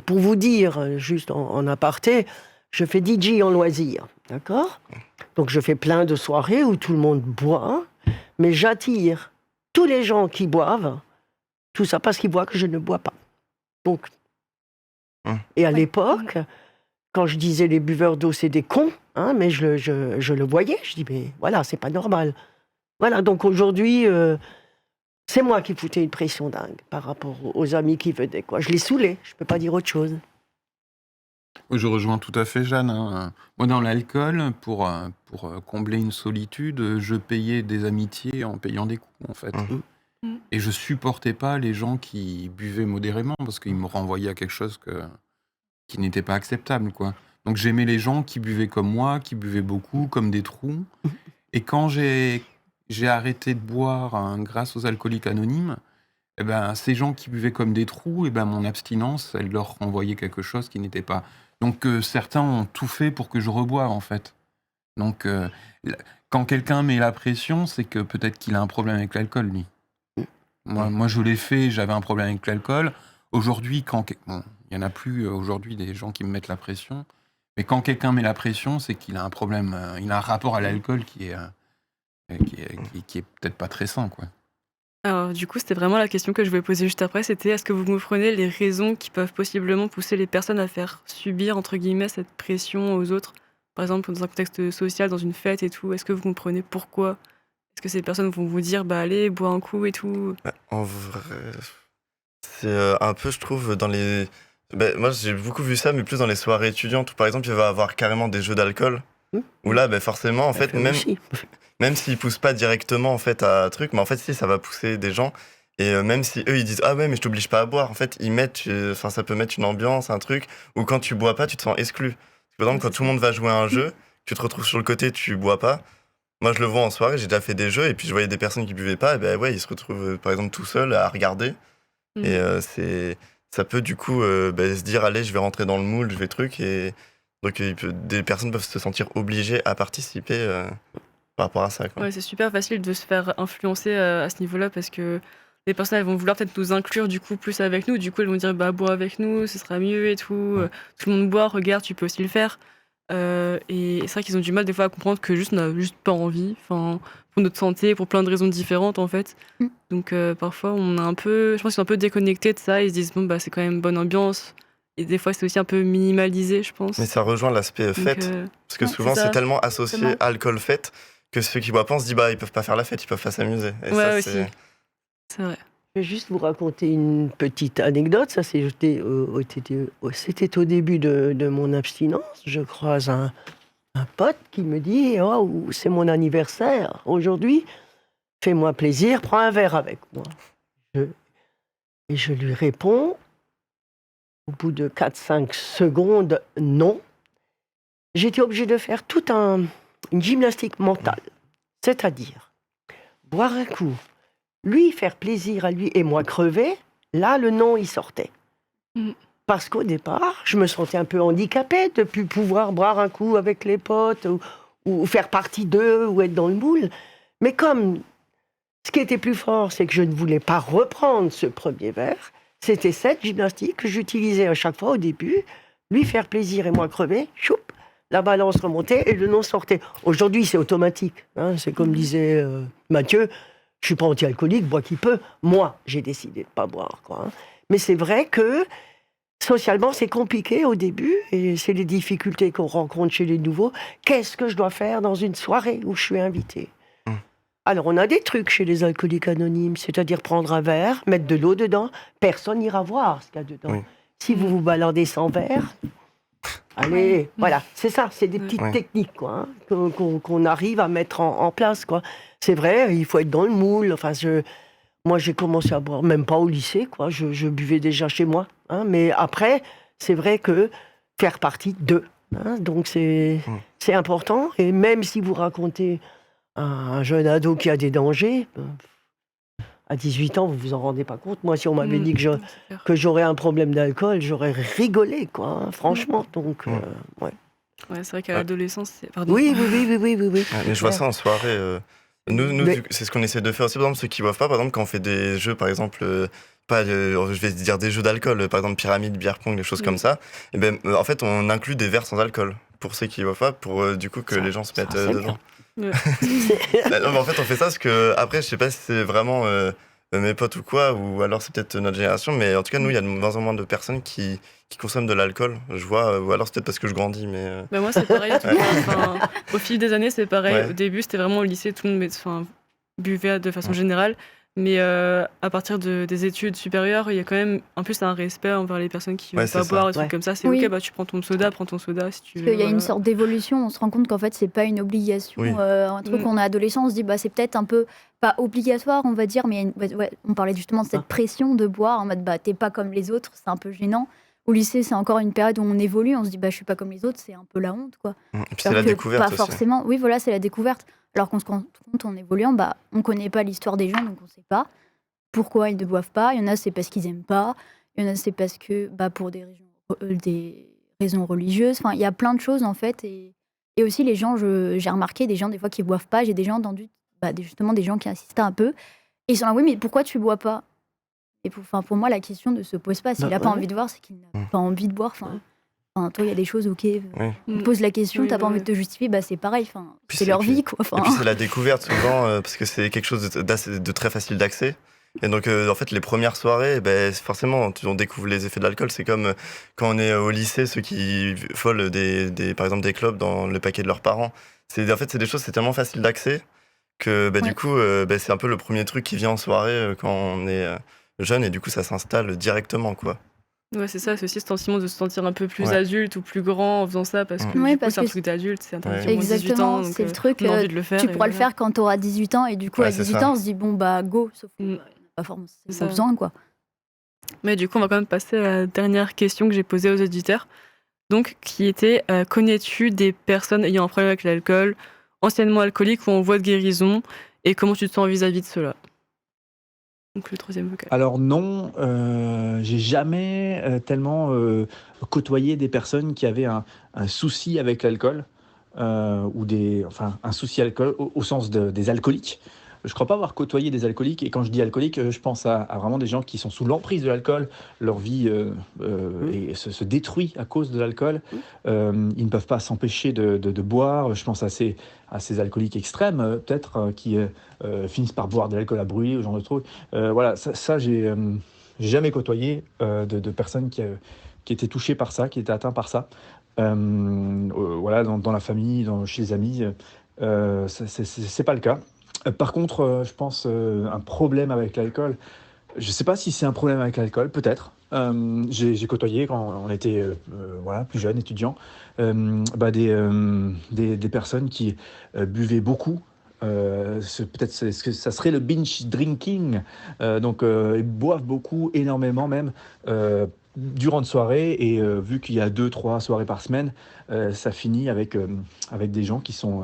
Pour vous dire, juste en aparté, je fais DJ en loisir, d'accord ? Donc je fais plein de soirées où tout le monde boit, mais j'attire tous les gens qui boivent, tout ça parce qu'ils voient que je ne bois pas. Donc, et à l'époque, quand je disais les buveurs d'eau c'est des cons, hein, mais je le voyais, je dis mais voilà, c'est pas normal. Voilà, donc aujourd'hui, c'est moi qui foutais une pression dingue par rapport aux amis qui venaient, quoi. Je les saoulais, je peux pas dire autre chose. Je rejoins tout à fait Jeanne, hein. Moi, dans l'alcool, pour combler une solitude, je payais des amitiés en payant des coups, en fait. Et je supportais pas les gens qui buvaient modérément, parce qu'ils me renvoyaient à quelque chose qui n'était pas acceptable, quoi. Donc j'aimais les gens qui buvaient comme moi, qui buvaient beaucoup, comme des trous. Et quand j'ai arrêté de boire, hein, grâce aux alcooliques anonymes, eh ben, ces gens qui buvaient comme des trous, eh ben, mon abstinence, elle leur renvoyait quelque chose qui n'était pas. Donc certains ont tout fait pour que je reboive, en fait. Donc quand quelqu'un met la pression, c'est que peut-être qu'il a un problème avec l'alcool, lui. Moi, je l'ai fait, j'avais un problème avec l'alcool. Aujourd'hui, bon, il n'y en a plus aujourd'hui des gens qui me mettent la pression. Mais quand quelqu'un met la pression, c'est qu'il a un problème, il a un rapport à l'alcool qui est peut-être pas très sain, quoi. Alors, du coup, c'était vraiment la question que je voulais poser juste après, c'était est-ce que vous comprenez les raisons qui peuvent possiblement pousser les personnes à faire subir, entre guillemets, cette pression aux autres? Par exemple, dans un contexte social, dans une fête et tout, est-ce que vous comprenez pourquoi? Est-ce que ces personnes vont vous dire, bah allez, bois un coup et tout? En vrai, c'est un peu, je trouve, dans les. Moi, j'ai beaucoup vu ça, mais plus dans les soirées étudiantes où, par exemple, il va y avoir carrément des jeux d'alcool. Où là, forcément, en fait, même s'ils poussent pas directement en fait à truc, mais en fait, si, ça va pousser des gens. Et même si eux, ils disent ah ouais, mais je t'oblige pas à boire, en fait, ils mettent, enfin, ça peut mettre une ambiance, un truc, où quand tu bois pas, tu te sens exclu. Par exemple, quand tout le monde va jouer à un jeu, tu te retrouves sur le côté, tu bois pas. Moi, je le vois en soirée, j'ai déjà fait des jeux, et puis je voyais des personnes qui buvaient pas, et ben ouais, ils se retrouvent, par exemple, tout seuls à regarder. Et ça peut du coup se dire allez, je vais rentrer dans le moule, je vais truc, et donc des personnes peuvent se sentir obligées à participer par rapport à ça, quoi. Ouais, c'est super facile de se faire influencer à ce niveau-là parce que les personnes elles vont vouloir peut-être nous inclure du coup plus avec nous. Du coup, elles vont dire bah bois avec nous, ce sera mieux et tout. Tout le monde boit, regarde, tu peux aussi le faire. Et c'est vrai qu'ils ont du mal des fois à comprendre que juste on n'a juste pas envie. Enfin, pour notre santé, pour plein de raisons différentes en fait. Donc parfois on a un peu, je pense qu'ils sont un peu déconnectés de ça. Ils se disent bon bah c'est quand même bonne ambiance. Et des fois c'est aussi un peu minimalisé, je pense. Mais ça rejoint l'aspect fête, parce que souvent c'est tellement associé alcool-fête que ceux qui boivent pas, on se dit bah ils peuvent pas faire la fête, ils peuvent pas s'amuser. Et ouais, ça, aussi. C'est vrai. Je vais juste vous raconter une petite anecdote. Ça, c'était au début de mon abstinence. Je croise un pote qui me dit oh, c'est mon anniversaire aujourd'hui, fais-moi plaisir, prends un verre avec moi. Et je lui réponds, au bout de 4-5 secondes, non. J'étais obligée de faire toute une gymnastique mentale. C'est-à-dire, boire un coup, lui faire plaisir à lui et moi crever, là, le non, il sortait. Parce qu'au départ, je me sentais un peu handicapée de ne plus pouvoir boire un coup avec les potes ou faire partie d'eux ou être dans le moule. Mais comme ce qui était plus fort, c'est que je ne voulais pas reprendre ce premier verre, c'était cette gymnastique que j'utilisais à chaque fois au début, lui faire plaisir et moi crever, choup, la balance remontait et le non sortait. Aujourd'hui, c'est automatique. Hein, c'est comme disait Mathieu, je suis pas anti-alcoolique, bois qui peut. Moi, j'ai décidé de pas boire, quoi. Hein. Mais c'est vrai que socialement, c'est compliqué au début et c'est les difficultés qu'on rencontre chez les nouveaux. Qu'est-ce que je dois faire dans une soirée où je suis invité ? Alors, on a des trucs chez les alcooliques anonymes, c'est-à-dire prendre un verre, mettre de l'eau dedans, personne n'ira voir ce qu'il y a dedans. Oui. Si vous vous baladez sans verre, allez, voilà, c'est ça, c'est des petites techniques quoi, hein, qu'on arrive à mettre en place, quoi. C'est vrai, il faut être dans le moule. Enfin, moi, j'ai commencé à boire, même pas au lycée, quoi. Je buvais déjà chez moi. Hein, mais après, c'est vrai que faire partie d'eux. Hein. Donc c'est important. Et même si vous racontez à un jeune ado qui a des dangers, à 18 ans, vous vous en rendez pas compte. Moi, si on m'avait dit c'est clair. que j'aurais un problème d'alcool, j'aurais rigolé, quoi, hein, franchement. Donc, ouais. Ouais, c'est vrai qu'à Ouais. l'adolescence, pardon. Oui. Ouais, mais je vois ça en soirée. Nous Mais- c'est ce qu'on essaie de faire aussi. Par exemple, ceux qui boivent pas, par exemple, quand on fait des jeux, par exemple, je vais dire des jeux d'alcool, par exemple pyramide, bière pong, des choses comme ça. Et ben, en fait, on inclut des verres sans alcool pour ceux qui boivent pas, pour du coup que Ça- les gens se ça, mettent c'est dedans. Ouais. Bah, non, mais en fait, on fait ça parce que après, je sais pas si c'est vraiment mes potes ou quoi, ou alors c'est peut-être notre génération, mais en tout cas, nous, il y a de moins en moins de personnes qui consomment de l'alcool. Je vois, ou alors c'est peut-être parce que je grandis, mais. Bah, moi, c'est pareil. En tout cas. Enfin, au fil des années, c'est pareil. Ouais. Au début, c'était vraiment au lycée, tout le monde buvait de façon générale. Mais à partir des études supérieures, il y a quand même en plus un respect envers les personnes qui ne Ouais, veulent pas c'est ça. boire, des Ouais. trucs comme ça. C'est Oui. ok, bah, tu prends ton soda si tu veux. Parce qu'il y a une voilà. sorte d'évolution, on se rend compte qu'en fait, c'est pas une obligation. Oui. Un truc, on est adolescent, on se dit, bah, c'est peut-être un peu, pas obligatoire, on va dire, mais il y a ouais, on parlait justement de cette pression de boire, en mode, bah, t'es pas comme les autres, c'est un peu gênant. Au lycée, c'est encore une période où on évolue, on se dit, bah, je suis pas comme les autres, c'est un peu la honte, quoi. Et puis c'est Alors la que découverte pas aussi. forcément. Oui, voilà, c'est la découverte. Alors qu'on se rend compte en évoluant, bah, on connaît pas l'histoire des gens, donc on sait pas pourquoi ils ne boivent pas. Il y en a, c'est parce qu'ils aiment pas. Il y en a, c'est parce que, bah, pour des raisons religieuses. Enfin, il y a plein de choses, en fait. Et aussi, les gens, j'ai remarqué des gens, des fois, qui boivent pas. J'ai déjà entendu, bah, justement, des gens qui insistent un peu. Et ils sont là, oui, mais pourquoi tu bois pas? Et pour moi, la question ne se pose pas. S'il Bah, n'a pas ouais. envie de boire, c'est qu'il n'a pas envie de boire. Enfin, toi, il y a des choses, ok. On Mm. pose la question, Oui, t'as pas bah envie ouais. de te justifier, bah c'est pareil. Enfin, Puis c'est c'est- leur puis- vie, quoi. Enfin, Et puis c'est la découverte souvent, parce que c'est quelque chose de très facile d'accès. Et donc, en fait, les premières soirées, ben, forcément, on découvre les effets de l'alcool. C'est comme quand on est au lycée, ceux qui volent par exemple des clopes dans le paquet de leurs parents. En fait, c'est des choses, c'est tellement facile d'accès que Ouais. du coup, c'est un peu le premier truc qui vient en soirée quand on est jeune, et du coup, ça s'installe directement, quoi. Ouais, c'est ça, c'est aussi ce sentiment de se sentir un peu plus Ouais. adulte ou plus grand en faisant ça parce que Ouais, du coup, parce c'est un que truc d'adulte, c'est interdit Ouais. au moins de 18 ans. exactement, Donc, c'est le truc. on a envie de le faire. Tu et pourras le voilà. faire quand tu auras 18 ans, et du coup, Ouais, à c'est 18 ça. ans, on se dit, bon, bah, go. Sauf que, Mm. pas forcément C'est ça. besoin, quoi. Mais du coup, on va quand même passer à la dernière question que j'ai posée aux auditeurs. Donc, qui était connais-tu des personnes ayant un problème avec l'alcool, anciennement alcooliques ou en voie de guérison, et comment tu te sens vis-à-vis de cela? Donc, le troisième vocal. Alors non, j'ai jamais, tellement, côtoyé des personnes qui avaient un souci avec l'alcool, ou enfin un souci alcool au sens des alcooliques. Je crois pas avoir côtoyé des alcooliques, et quand je dis alcoolique, je pense à vraiment des gens qui sont sous l'emprise de l'alcool. Leur vie, se détruit à cause de l'alcool. Ils ne peuvent pas s'empêcher de boire. Je pense à ces alcooliques extrêmes, peut-être, qui, finissent par boire de l'alcool à brûler, ce genre de trucs. Voilà, ça j'ai jamais côtoyé de personnes qui étaient touchées par ça, qui étaient atteintes par ça. Voilà, dans la famille, chez les amis, c'est pas le cas. Par contre, je pense, un problème avec l'alcool, je sais pas si c'est un problème avec l'alcool, peut-être. J'ai côtoyé quand on était voilà, plus jeune, étudiant, des personnes qui buvaient beaucoup. Peut-être que ça serait le binge drinking. Donc, ils boivent beaucoup, énormément même, durant une soirée. Et vu qu'il y a 2-3 soirées par semaine, ça finit avec des gens qui sont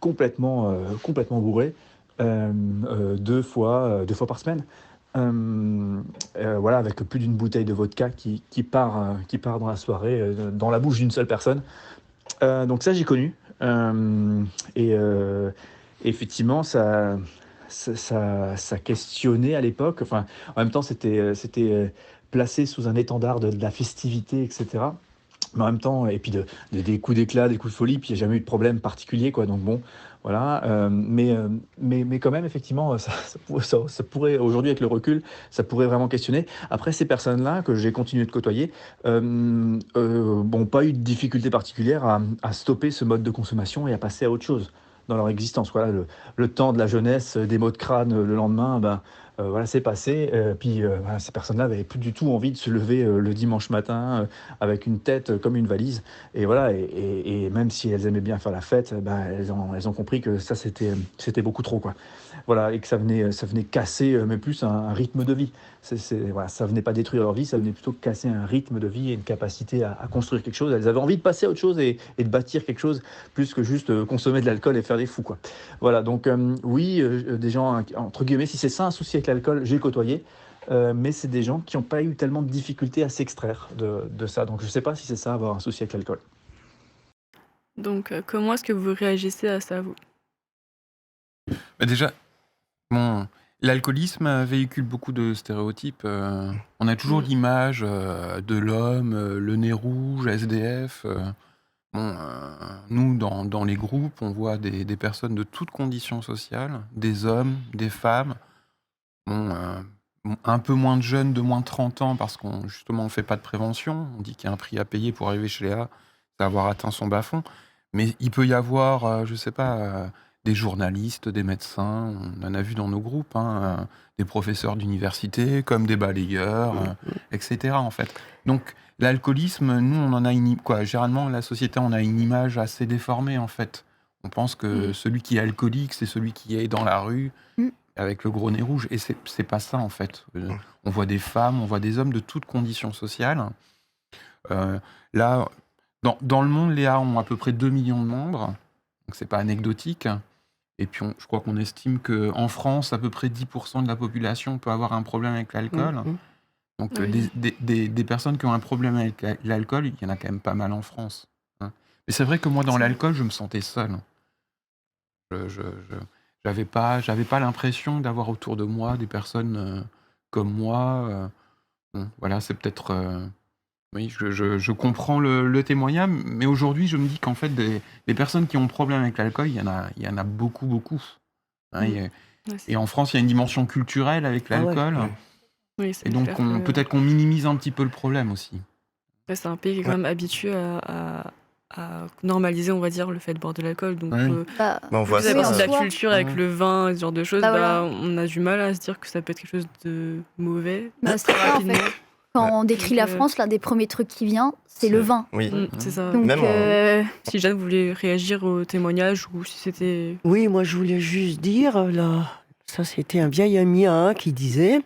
complètement bourrés, 2 fois par semaine. Voilà, avec plus d'une bouteille de vodka qui part dans la soirée, dans la bouche d'une seule personne. Donc ça, j'ai connu. Et effectivement, ça questionnait à l'époque. Enfin, en même temps, c'était placé sous un étendard de la festivité, etc. Mais en même temps, et puis des coups d'éclat, des coups de folie, puis il n'y a jamais eu de problème particulier, quoi. Donc bon, voilà. Mais quand même, effectivement, ça pourrait, aujourd'hui, avec le recul, ça pourrait vraiment questionner. Après, ces personnes-là, que j'ai continué de côtoyer, n'ont pas eu de difficulté particulière à stopper ce mode de consommation et à passer à autre chose dans leur existence. Voilà, le temps de la jeunesse, des maux de crâne le lendemain, Voilà, c'est passé. Puis voilà, ces personnes-là n'avaient plus du tout envie de se lever le dimanche matin avec une tête comme une valise. Et voilà, et même si elles aimaient bien faire la fête, elles ont compris que ça, c'était beaucoup trop, quoi. Voilà, et que ça venait casser, mais plus un rythme de vie. Voilà, ça venait pas détruire leur vie, ça venait plutôt casser un rythme de vie et une capacité à construire quelque chose. Elles avaient envie de passer à autre chose et de bâtir quelque chose, plus que juste consommer de l'alcool et faire des fous, quoi. Voilà, donc oui, des gens, entre guillemets, si c'est ça un souci avec l'alcool, j'ai côtoyé. Mais c'est des gens qui n'ont pas eu tellement de difficultés à s'extraire de ça. Donc je ne sais pas si c'est ça, avoir un souci avec l'alcool. Donc, comment est-ce que vous réagissez à ça, vous? Déjà, bon, l'alcoolisme véhicule beaucoup de stéréotypes. On a toujours Mm. l'image de l'homme, le nez rouge, SDF. Nous, dans les groupes, on voit des personnes de toutes conditions sociales, des hommes, des femmes, un peu moins de jeunes, de moins de 30 ans, parce qu'on justement on fait pas de prévention. On dit qu'il y a un prix à payer pour arriver chez Léa, c'est avoir atteint son bas-fond. Mais il peut y avoir, je sais pas, des journalistes, des médecins, on en a vu dans nos groupes, des professeurs d'université, comme des balayeurs, etc. en fait. Donc l'alcoolisme, nous, on en a généralement, la société en a une image assez déformée en fait. On pense que celui qui est alcoolique, c'est celui qui est dans la rue Mm. avec le gros nez rouge. Et c'est pas ça en fait. On voit des femmes, on voit des hommes de toutes conditions sociales. Là, dans le monde, Léa ont à peu près 2 millions de membres, donc c'est pas anecdotique. Et puis je crois qu'on estime qu'en France, à peu près 10% de la population peut avoir un problème avec l'alcool. Donc Oui. des personnes qui ont un problème avec l'alcool, il y en a quand même pas mal en France. Mais c'est vrai que moi, dans l'alcool, je me sentais seul. Je j'avais pas l'impression d'avoir autour de moi des personnes comme moi. Voilà, c'est peut-être. Oui, je comprends le témoignage, mais aujourd'hui, je me dis qu'en fait, des personnes qui ont problème avec l'alcool, il y en a beaucoup, beaucoup. Ouais, Et en France, il y a une dimension culturelle avec Ah ouais. l'alcool. oui, c'est Et donc, clair que peut-être qu'on minimise un petit peu le problème aussi. c'est un pays qui est quand même habitué à normaliser, on va dire, le fait de boire de l'alcool. Donc, Ouais. Bah, On voit vous avez oui, ça. en partie de la soi. culture avec le vin et ce genre de choses, Bah, voilà. on a du mal à se dire que ça peut être quelque chose de mauvais Bah, c'est très ça, en rapidement. fait. Quand on décrit la Donc, France, l'un des premiers trucs qui vient, c'est le vin. Oui. C'est ça. Donc, Même Si Jeanne voulait réagir au témoignage ou si c'était... Oui, moi je voulais juste dire, là, ça c'était un vieil ami qui disait,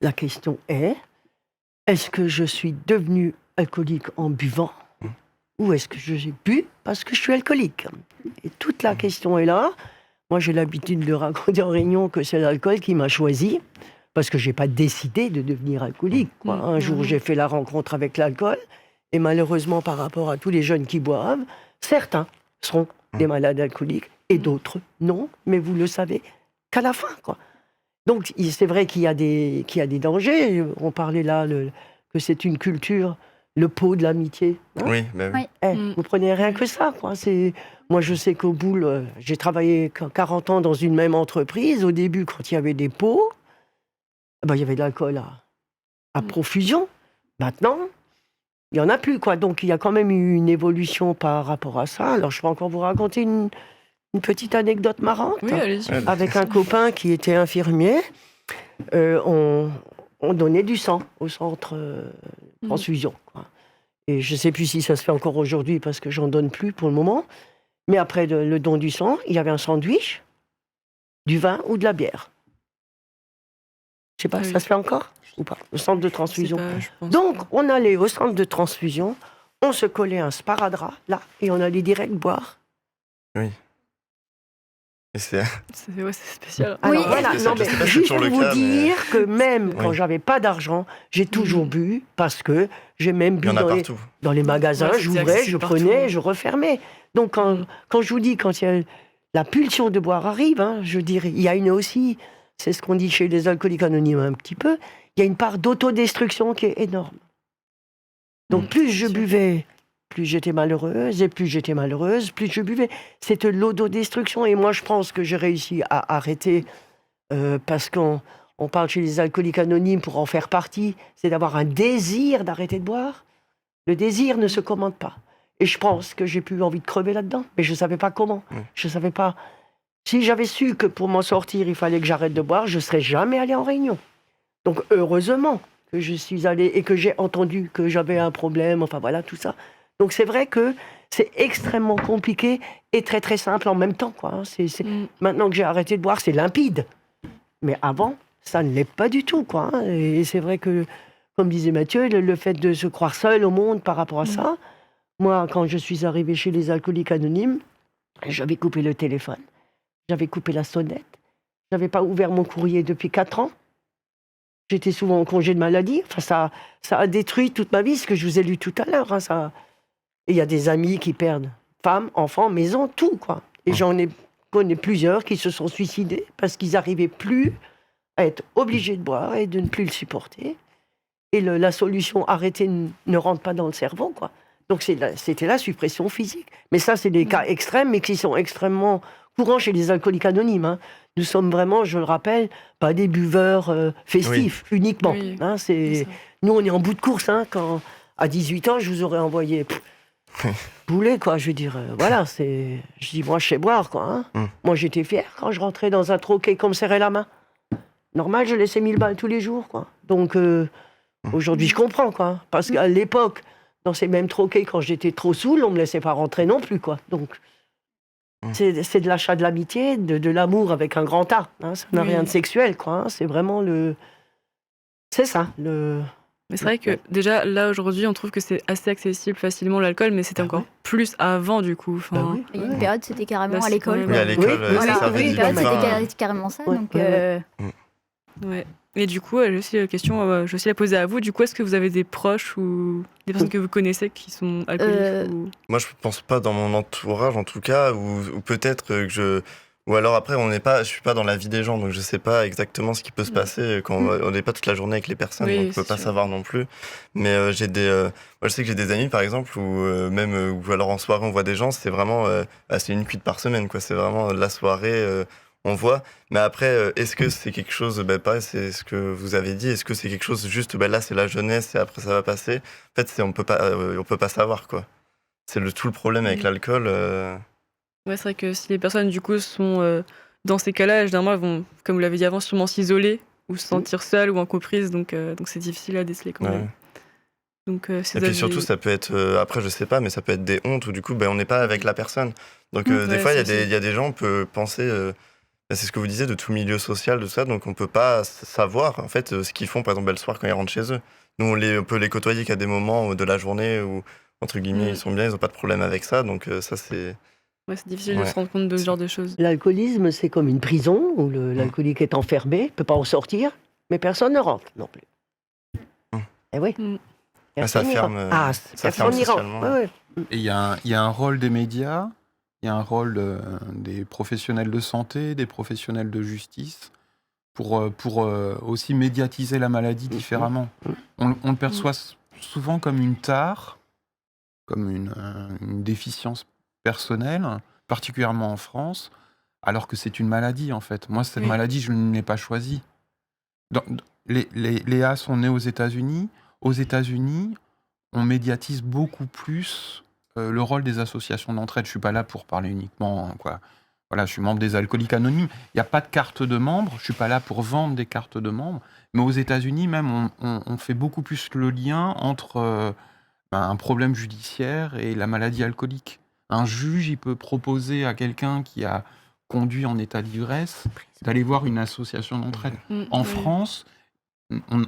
la question est-ce que je suis devenu alcoolique en buvant ou est-ce que j'ai bu parce que je suis alcoolique? Et toute la question est là. Moi j'ai l'habitude de raconter en réunion que c'est l'alcool qui m'a choisi parce que j'ai pas décidé de devenir alcoolique, quoi. Un jour j'ai fait la rencontre avec l'alcool et malheureusement par rapport à tous les jeunes qui boivent, certains seront des malades alcooliques et d'autres non, mais vous le savez qu'à la fin, quoi. Donc c'est vrai qu'il y a des dangers. On parlait là que c'est une culture, le pot de l'amitié. Oui, bah oui. Oui. Vous prenez rien que ça, quoi. Moi je sais qu'au bout, j'ai travaillé 40 ans dans une même entreprise. Au début, quand il y avait des pots, il y avait de l'alcool à profusion. Maintenant, il n'y en a plus, quoi. Donc il y a quand même eu une évolution par rapport à ça. Alors je peux encore vous raconter une petite anecdote marrante. Oui, allez-y. Ouais. Avec un copain qui était infirmier, on donnait du sang au centre transfusion, quoi. Et je ne sais plus si ça se fait encore aujourd'hui parce que j'en donne plus pour le moment. Mais après le don du sang, il y avait un sandwich, du vin ou de la bière. Je sais pas, Ah oui. ça se fait encore ou pas, le centre de Je sais transfusion. pas, je pense Donc, pas. on allait au centre de transfusion, on se collait un sparadrap, là, et on allait direct boire. Et c'est C'est spécial. Oui. Alors voilà, Je sais non, pas si mais c'est juste toujours pour le vous cas, mais- dire que même quand Oui. j'avais pas d'argent, j'ai toujours bu parce que j'ai même Il bu y en a dans partout. les magasins, Ouais, c'était j'ouvrais, accessible je partout. prenais, je refermais. Donc quand je vous dis, quand il y a la pulsion de boire arrive, je dirais, il y a une aussi, c'est ce qu'on dit chez les alcooliques anonymes un petit peu, il y a une part d'autodestruction qui est énorme. Donc plus je c'est sûr. buvais, plus j'étais malheureuse, et plus j'étais malheureuse, plus je buvais. C'était l'autodestruction. Et moi, je pense que j'ai réussi à arrêter, parce qu'on parle chez les alcooliques anonymes pour en faire partie, c'est d'avoir un désir d'arrêter de boire. Le désir ne se commande pas. Et je pense que j'ai plus envie de crever là-dedans, mais je ne savais pas comment. Oui. Je ne savais pas Si j'avais su que pour m'en sortir, il fallait que j'arrête de boire, je ne serais jamais allée en réunion. Donc heureusement que je suis allée et que j'ai entendu que j'avais un problème, enfin voilà, tout ça. Donc c'est vrai que c'est extrêmement compliqué et très très simple en même temps, quoi. Hein. Maintenant que j'ai arrêté de boire, c'est limpide. Mais avant, ça ne l'est pas du tout, quoi. Hein. Et c'est vrai que, comme disait Mathieu, le fait de se croire seul au monde par rapport à ça, moi, quand je suis arrivée chez les Alcooliques Anonymes, j'avais coupé le téléphone, j'avais coupé la sonnette, j'avais pas ouvert mon courrier depuis 4 ans. J'étais souvent en congé de maladie. Enfin, ça a détruit toute ma vie, ce que je vous ai lu tout à l'heure. Hein, ça... Et il y a des amis qui perdent femmes, enfants, maison, tout, quoi. Et connais plusieurs qui se sont suicidés parce qu'ils n'arrivaient plus à être obligés de boire et de ne plus le supporter. Et la solution arrêter ne rentre pas dans le cerveau, quoi. Donc c'était la suppression physique. Mais ça, c'est des cas extrêmes, mais qui sont extrêmement courants chez les alcooliques anonymes. Hein. Nous sommes vraiment, je le rappelle, pas des buveurs festifs uniquement. Oui, Hein, c'est ça. nous, on est en bout de course. Hein, quand, à 18 ans, je vous aurais envoyé boulet, quoi. Je veux dire, voilà, je dis, moi, je sais boire, quoi. Hein. Moi, j'étais fier quand je rentrais dans un troquet qu'on me serrait la main. Normal, je laissais 1000 balles tous les jours, quoi. Donc, aujourd'hui, je comprends, quoi. Parce qu'à l'époque, dans ces mêmes troquets, quand j'étais trop saoul, on me laissait pas rentrer non plus, quoi. Donc, c'est de l'achat de l'amitié, de l'amour avec un grand A. Hein. Ça n'a rien de sexuel, quoi. Hein. C'est vraiment c'est ça, Mais c'est vrai que déjà, là, aujourd'hui, on trouve que c'est assez accessible facilement l'alcool, mais c'était encore plus avant, du coup. Enfin, Il y a une période, c'était carrément Là, à c'est l'école. quand Oui, à l'école, Oui, ça Voilà, servait une du période, vin. c'était carrément ça. Ouais, Donc, ouais. Et du coup, j'ai aussi la question, je vais aussi la poser à vous. Du coup, est-ce que vous avez des proches ou des personnes que vous connaissez qui sont alcooliques ou... Moi, je pense pas dans mon entourage, en tout cas, ou peut-être que ou alors après, je suis pas dans la vie des gens, donc je sais pas exactement ce qui peut se passer quand on n'est pas toute la journée avec les personnes, Oui, donc on peut c'est pas sûr. savoir non plus. Mais moi, je sais que j'ai des amis, par exemple, ou alors en soirée, on voit des gens, c'est vraiment, c'est une cuite par semaine, quoi. C'est vraiment la soirée, on voit. Mais après, est-ce que c'est quelque chose, pareil, c'est ce que vous avez dit, est-ce que c'est quelque chose juste, là, c'est la jeunesse et après ça va passer. En fait, on peut pas savoir, quoi. C'est tout le problème avec l'alcool. Ouais, c'est vrai que si les personnes, du coup, sont dans ces cas-là, généralement, elles vont, comme vous l'avez dit avant, sûrement s'isoler ou se sentir seules ou en coprise, donc c'est difficile à déceler quand même. Donc, Et puis surtout, ça peut être, après, je sais pas, mais ça peut être des hontes où du coup, on n'est pas avec la personne. Donc, des fois, il y a des gens, on peut penser, c'est ce que vous disiez, de tout milieu social, de tout ça, donc on peut pas savoir, en fait, ce qu'ils font, par exemple, le soir quand ils rentrent chez eux. Nous, on peut les côtoyer qu'à des moments de la journée où, entre guillemets, ils sont bien, ils ont pas de problème avec ça, donc ça, c'est... Ouais, c'est difficile de se rendre compte de ce genre de choses. L'alcoolisme, c'est comme une prison où l'alcoolique est enfermé, ne peut pas en sortir, mais personne ne rentre non plus. Eh oui. Ça Personne n'y ferme, rentre. ça ferme Personne n'y rentre. socialement. Ouais, ouais. Et il y a un rôle des médias, il y a un rôle des professionnels de santé, des professionnels de justice, pour aussi médiatiser la maladie différemment. On le perçoit souvent comme une tare, comme une déficience personnelle, particulièrement en France, alors que c'est une maladie en fait. Moi, cette maladie, je ne l'ai pas choisie. Léa sont nés aux États-Unis. Aux États-Unis, on médiatise beaucoup plus le rôle des associations d'entraide. Je ne suis pas là pour parler uniquement, quoi. Voilà, je suis membre des Alcooliques Anonymes. Il n'y a pas de carte de membre. Je ne suis pas là pour vendre des cartes de membres. Mais aux États-Unis, même, on fait beaucoup plus le lien entre un problème judiciaire et la maladie alcoolique. Un juge, il peut proposer à quelqu'un qui a conduit en état d'ivresse d'aller voir une association d'entraide. En France,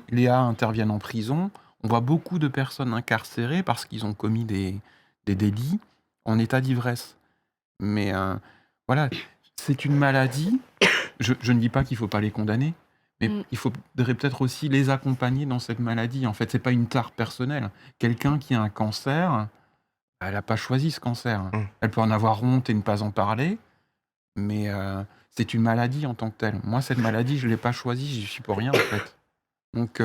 Léa interviennent en prison. On voit beaucoup de personnes incarcérées parce qu'ils ont commis des délits en état d'ivresse. Mais voilà, c'est une maladie. Je ne dis pas qu'il ne faut pas les condamner, mais il faudrait peut-être aussi les accompagner dans cette maladie. En fait, ce n'est pas une tare personnelle. Quelqu'un qui a un cancer, elle n'a pas choisi ce cancer. Elle peut en avoir honte et ne pas en parler, mais c'est une maladie en tant que telle. Moi, cette maladie, je ne l'ai pas choisie, j'y suis pour rien, en fait. Donc,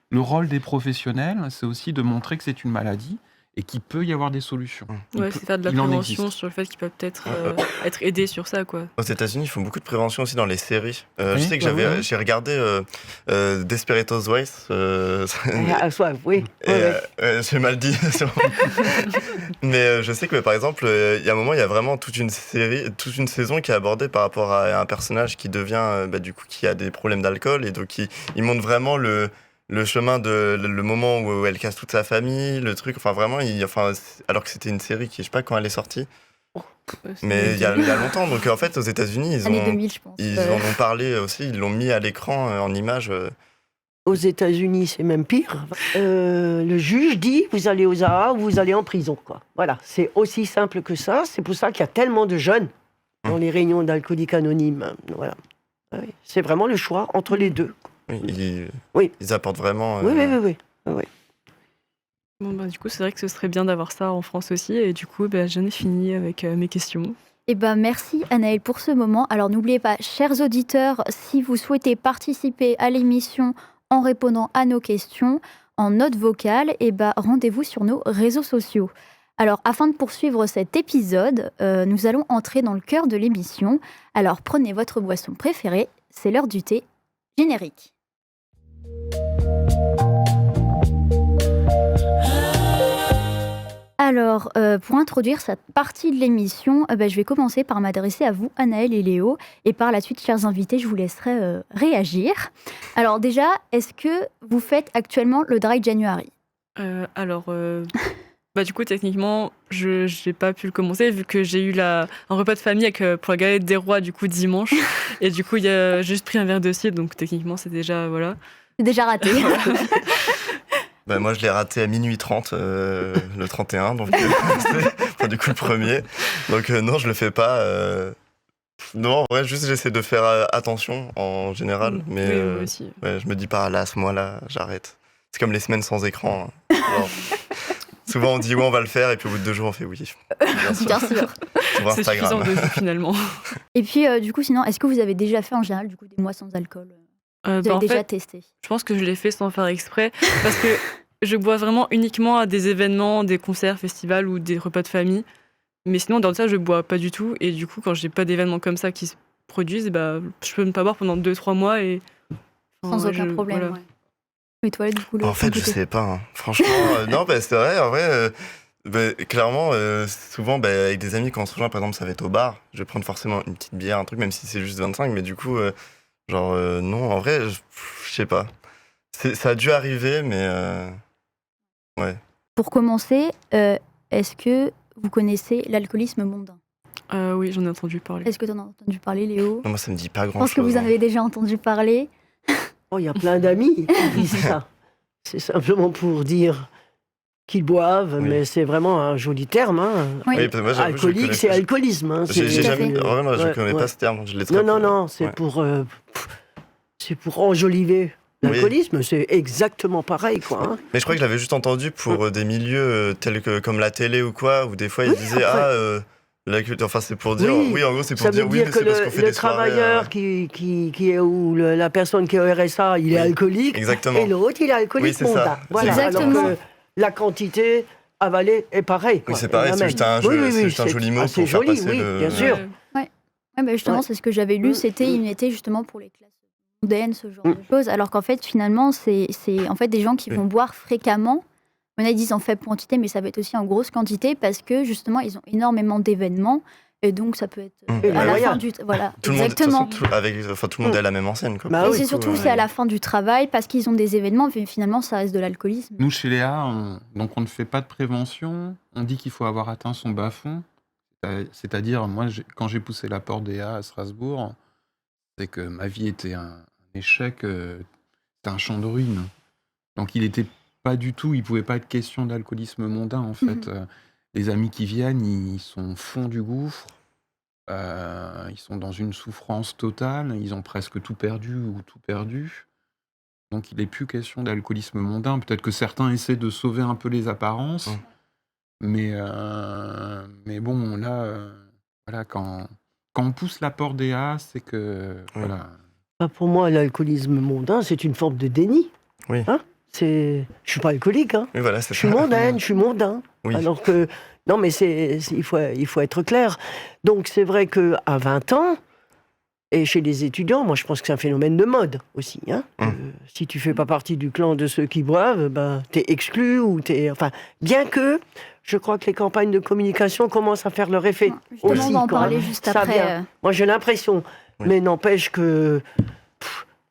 le rôle des professionnels, c'est aussi de montrer que c'est une maladie et qu'il peut y avoir des solutions. Ouais, c'est faire de la il en prévention existe. sur le fait qu'il peut peut-être être aidé sur ça, quoi. Aux États-Unis, ils font beaucoup de prévention aussi dans les séries. Je Oui, sais que bah oui. j'ai regardé Desperate Housewives. Ah, soit, oui. Et, j'ai mal dit. Mais je sais que par exemple, il y a un moment, il y a vraiment toute une série, toute une saison qui est abordée par rapport à un personnage qui devient, du coup, qui a des problèmes d'alcool et donc il montre vraiment le chemin le moment où elle casse toute sa famille, le truc. Enfin vraiment, alors que c'était une série qui, je sais pas quand elle est sortie, Ouais, c'est mais il y a bien. longtemps. Donc en fait, aux États-Unis, Année 2000, je pense. ils en ont parlé aussi, ils l'ont mis à l'écran en image. Aux États-Unis, c'est même pire. Le juge dit vous allez aux AA ou vous allez en prison, quoi. Voilà, c'est aussi simple que ça. C'est pour ça qu'il y a tellement de jeunes dans les réunions d'Alcooliques Anonymes. Voilà. Ah oui, c'est vraiment le choix entre les deux. Oui, ils apportent vraiment. Oui. Bon, bah, du coup, c'est vrai que ce serait bien d'avoir ça en France aussi. Et du coup, bah, j'en ai fini avec mes questions. Eh ben, merci Anaëlle pour ce moment. Alors n'oubliez pas, chers auditeurs, si vous souhaitez participer à l'émission en répondant à nos questions en note vocale, eh ben, rendez-vous sur nos réseaux sociaux. Alors afin de poursuivre cet épisode, nous allons entrer dans le cœur de l'émission. Alors prenez votre boisson préférée, c'est l'heure du thé générique. Alors, pour introduire cette partie de l'émission, je vais commencer par m'adresser à vous, Anaëlle et Léo, et par la suite, chers invités, je vous laisserai réagir. Alors déjà, est-ce que vous faites actuellement le Dry January ? Du coup, techniquement, je n'ai pas pu le commencer vu que j'ai eu un repas de famille pour la galette des rois du coup dimanche. Et du coup, j'ai juste pris un verre de cidre, donc techniquement, c'est déjà, voilà. C'est déjà raté. Moi, je l'ai raté à minuit 30, le 31, donc du coup le premier. Donc non, je le fais pas. Non, en vrai, juste j'essaie de faire attention en général, mais Oui, moi aussi. ouais, je me dis pas, là, à ce mois-là, j'arrête. C'est comme les semaines sans écran. Hein. Alors, souvent, on dit oui, on va le faire, et puis au bout de 2 jours, on fait oui. Bien sûr. Bien sûr. Sur C'est suffisant Instagram. de vous, finalement. Et puis, du coup, sinon, est-ce que vous avez déjà fait en général du coup, des mois sans alcool ? Vous avez En déjà fait, testé ? je pense que je l'ai fait sans faire exprès parce que je bois vraiment uniquement à des événements, des concerts, festivals ou des repas de famille. Mais sinon, dans ça, je bois pas du tout. Et du coup, quand j'ai pas d'événements comme ça qui se produisent, je peux ne pas boire pendant 2-3 mois et Sans aucun problème, voilà. ouais. Et toi, du coup, En fait, je sais pas. Hein. Franchement, non, c'est vrai. En vrai, clairement, souvent, avec des amis, quand on se rejoint, par exemple, ça va être au bar. Je vais prendre forcément une petite bière, un truc, même si c'est juste 25. Mais du coup, non, en vrai, je sais pas. Ça a dû arriver, mais ouais. Pour commencer, est-ce que vous connaissez l'alcoolisme mondain ? Oui, j'en ai entendu parler. Est-ce que tu en as entendu parler, Léo ? Non, moi, ça me dit pas Je grand-chose. pense que vous en avez déjà entendu parler. Oh, il y a plein d'amis qui disent ça. C'est simplement pour dire qu'ils boivent, Oui. mais c'est vraiment un joli terme. Hein. Oui. Oui, parce que moi, j'avoue, je Alcoolique, connais- c'est alcoolisme. Hein. J'ai C'est- Tout à jamais. fait. Vraiment, je Ouais, connais ouais. pas ce terme. Je l'ai très Non, peu. c'est Ouais. c'est pour enjoliver Oui. l'alcoolisme. C'est exactement pareil, quoi. Hein. Mais je crois que je l'avais juste entendu pour des milieux tels que comme la télé ou quoi, où des fois ils Oui, disaient après. enfin c'est pour dire Oui, en gros c'est pour Ça veut dire oui, dire mais que c'est parce qu'on fait le des soirées. travailleur qui est ou la personne qui est au RSA, il est Oui, alcoolique, Exactement. et l'autre, il est alcoolique Oui, c'est ça. mondain. Voilà. Exactement. Alors que la quantité avalée est pareille. Oui, quoi. c'est pareil, La c'est même. juste un c'est juste un joli mot assez pour faire joli, passer oui, le. bien sûr. Ouais. Ouais, justement, Ouais. c'est ce que j'avais lu. Mm, C'était mm. une été justement pour les classes mondaines, ce genre Mm. de choses. Alors qu'en fait, finalement, c'est en fait des gens qui Oui. vont boire fréquemment. On a dit en faible quantité, mais ça va être aussi en grosse quantité parce que justement, ils ont énormément d'événements. Et donc, ça peut être Et à la moyens. fin du... Voilà, Tout le monde, de toute exactement. façon, tout le monde est à la même enseigne quoi. Bah Et oui. c'est Du coup, surtout, c'est à la fin du travail parce qu'ils ont des événements, mais finalement, ça reste de l'alcoolisme. Nous, chez Léa, donc on ne fait pas de prévention. On dit qu'il faut avoir atteint son bas-fond. C'est-à-dire, moi, quand j'ai poussé la porte des A à Strasbourg, c'est que ma vie était un échec, c'était un champ de ruines. Donc il était pas du tout, il pouvait pas être question d'alcoolisme mondain en fait. Les amis qui viennent, ils sont au fond du gouffre, ils sont dans une souffrance totale, ils ont presque tout perdu ou tout perdu. Donc il n'est plus question d'alcoolisme mondain. Peut-être que certains essaient de sauver un peu les apparences, mais bon, là, voilà, quand on pousse la porte des A, c'est que Oui. voilà. Bah, pour moi, l'alcoolisme mondain, c'est une forme de déni. Oui. Hein Je suis pas alcoolique, hein. Oui, voilà, c'est Je suis ça. mondaine, je suis mondain. Oui. Alors que, non, mais il faut être clair. Donc, c'est vrai qu'à 20 ans, et chez les étudiants, moi, je pense que c'est un phénomène de mode aussi. Hein. Si tu fais pas partie du clan de ceux qui boivent, ben, t'es exclu ou enfin, bien que je crois que les campagnes de communication commencent à faire leur effet. Justement, aussi, on va en quoi. parler juste Ça après. vient. Moi, j'ai l'impression. Oui. Mais n'empêche que...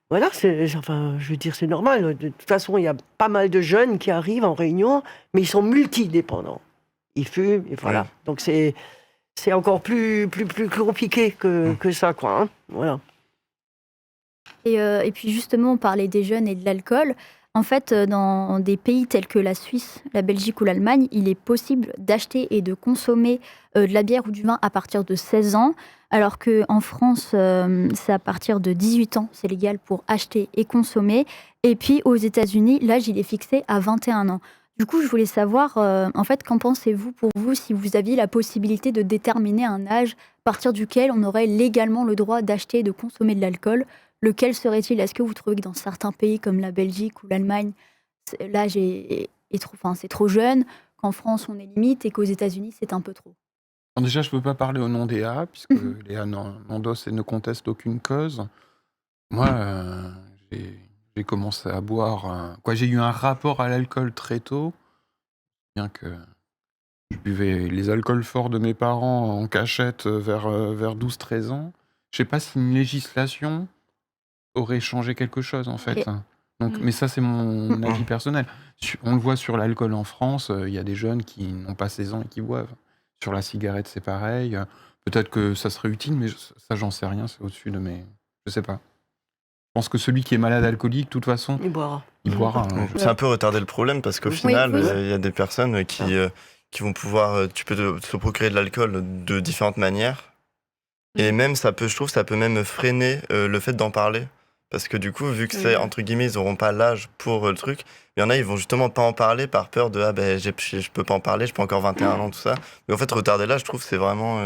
Voilà, enfin, je veux dire, c'est normal. De toute façon, il y a pas mal de jeunes qui arrivent en réunion, mais ils sont multidépendants. Ils fument, et voilà. Oui. Donc, c'est encore plus compliqué que ça, quoi. Hein. Voilà. Et puis justement, on parlait des jeunes et de l'alcool. En fait, dans des pays tels que la Suisse, la Belgique ou l'Allemagne, il est possible d'acheter et de consommer de la bière ou du vin à partir de 16 ans, alors qu'en France, c'est à partir de 18 ans, c'est légal pour acheter et consommer. Et puis aux États-Unis, l'âge, il est fixé à 21 ans. Du coup, je voulais savoir, en fait, qu'en pensez-vous pour vous si vous aviez la possibilité de déterminer un âge à partir duquel on aurait légalement le droit d'acheter et de consommer de l'alcool? Lequel serait-il? Est-ce que vous trouvez que dans certains pays comme la Belgique ou l'Allemagne, l'âge est trop, enfin, c'est trop jeune, qu'en France on est limite et qu'aux États-Unis c'est un peu trop? Alors déjà, je ne peux pas parler au nom d'Léa, puisque Léa n'endosse et ne conteste aucune cause. Moi, j'ai commencé à boire... j'ai eu un rapport à l'alcool très tôt, bien que je buvais les alcools forts de mes parents en cachette vers 12-13 ans. Je ne sais pas si une législation aurait changé quelque chose, en fait. Ok. Donc, Mm. mais ça, c'est mon avis personnel. On le voit sur l'alcool en France, il y a des jeunes qui n'ont pas 16 ans et qui boivent. Sur la cigarette, c'est pareil. Peut-être que ça serait utile, mais ça, j'en sais rien, c'est au-dessus de mes... Je sais pas. Je pense que celui qui est malade alcoolique, de toute façon, Il boira. il boira. Hein. C'est un peu retardé le problème parce qu'au Oui. final, Oui, il y a des personnes qui vont pouvoir. Tu peux se procurer de l'alcool de différentes manières. Et même, je trouve, ça peut même freiner le fait d'en parler. Parce que du coup, vu que c'est, entre guillemets, ils n'auront pas l'âge pour le truc, il y en a, ils vont justement pas en parler par peur de, je peux pas en parler, je peux encore 21 ans, tout ça. Mais en fait, retarder l'âge, je trouve, c'est vraiment...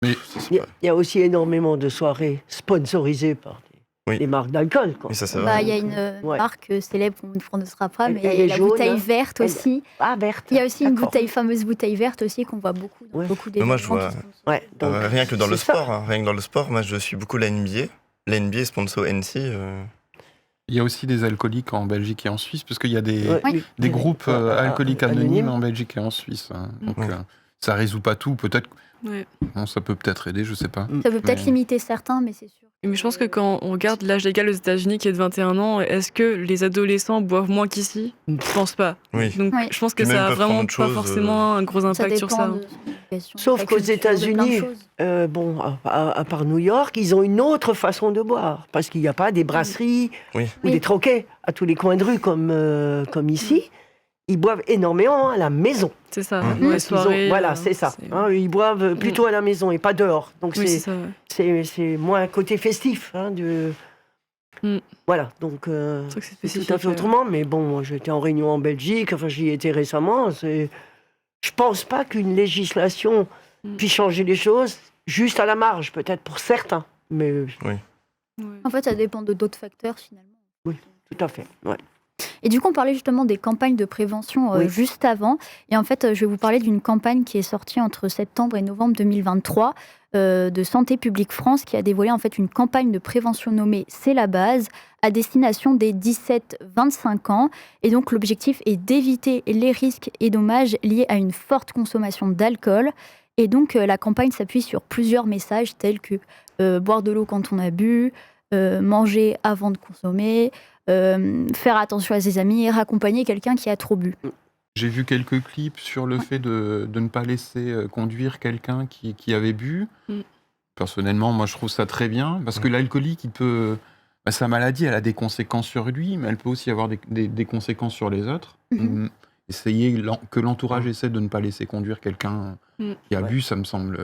Mais Il y a aussi énormément de soirées sponsorisées par Oui. des marques d'alcool. Quoi. Oui, ça, c'est Bah, vrai. il y a une Ouais. marque célèbre qu'on ne prononcera pas, Elle mais est la jaune, bouteille hein. verte Elle- aussi. Ah, verte. Il y a aussi une D'accord. fameuse bouteille verte aussi qu'on voit beaucoup dans Ouais. beaucoup Mais moi, d'événements. je vois- qui sont- Ouais, donc, Rien que dans le c'est ça. sport, hein, rien que dans le sport, moi, je suis beaucoup la NBA. La NBA est sponsor NC. il y a aussi des alcooliques en Belgique et en Suisse, parce qu'il y a des, Ouais, Oui. des groupes alcooliques anonymes. anonymes en Belgique et en Suisse. Hein. Donc, Oui. ça résout pas tout. Peut-être, Ouais. bon, ça peut peut-être aider, je sais pas. Ça peut peut-être Mais- limiter certains, mais c'est sûr. Mais je pense que quand on regarde l'âge légal aux États-Unis qui est de 21 ans, est-ce que les adolescents boivent moins qu'ici? Je pense pas. Oui. Donc Oui. je pense que Puis même ça a peuvent prendre vraiment autre pas chose, forcément un gros Ça impact sur dépend ça. de son éducation, Sauf sa qu'aux culture, de plein de États-Unis, choses. bon, à part New York, ils ont une autre façon de boire. Parce qu'il n'y a pas des brasseries Oui. ou Oui. des troquets à tous les coins de rue comme ici. Ils boivent énormément à la maison. C'est ça, Mhm. dans les Parce qu'ils ont- soirées. voilà, c'est ça. Hein, ils boivent plutôt à la maison et pas dehors. Donc Oui, c'est c'est ça. ouais. c'est moins un côté festif. Hein, Mm. Voilà, donc C'est vrai que c'est c'est tout spécifique. à fait autrement. Mais bon, moi, j'étais en réunion en Belgique, enfin j'y étais récemment. Je pense pas qu'une législation Mm. puisse changer les choses juste à la marge, peut-être pour certains. Mais Ouais. En fait, ça dépend de d'autres facteurs finalement. tout à fait. Ouais. Et du coup, on parlait justement des campagnes de prévention Oui. juste avant. Et en fait, je vais vous parler d'une campagne qui est sortie entre septembre et novembre 2023 de Santé publique France qui a dévoilé en fait une campagne de prévention nommée C'est la base à destination des 17-25 ans. Et donc, l'objectif est d'éviter les risques et dommages liés à une forte consommation d'alcool. Et donc, la campagne s'appuie sur plusieurs messages tels que boire de l'eau quand on a bu, manger avant de consommer, faire attention à ses amis et raccompagner quelqu'un qui a trop bu. J'ai vu quelques clips sur le fait de ne pas laisser conduire quelqu'un qui avait bu. Mm. Personnellement, moi, je trouve ça très bien, parce que l'alcoolique, sa maladie, elle a des conséquences sur lui, mais elle peut aussi avoir des conséquences sur les autres. Mhm. Essayer que l'entourage essaie de ne pas laisser conduire quelqu'un Mm. qui a Ouais. bu, ça me semble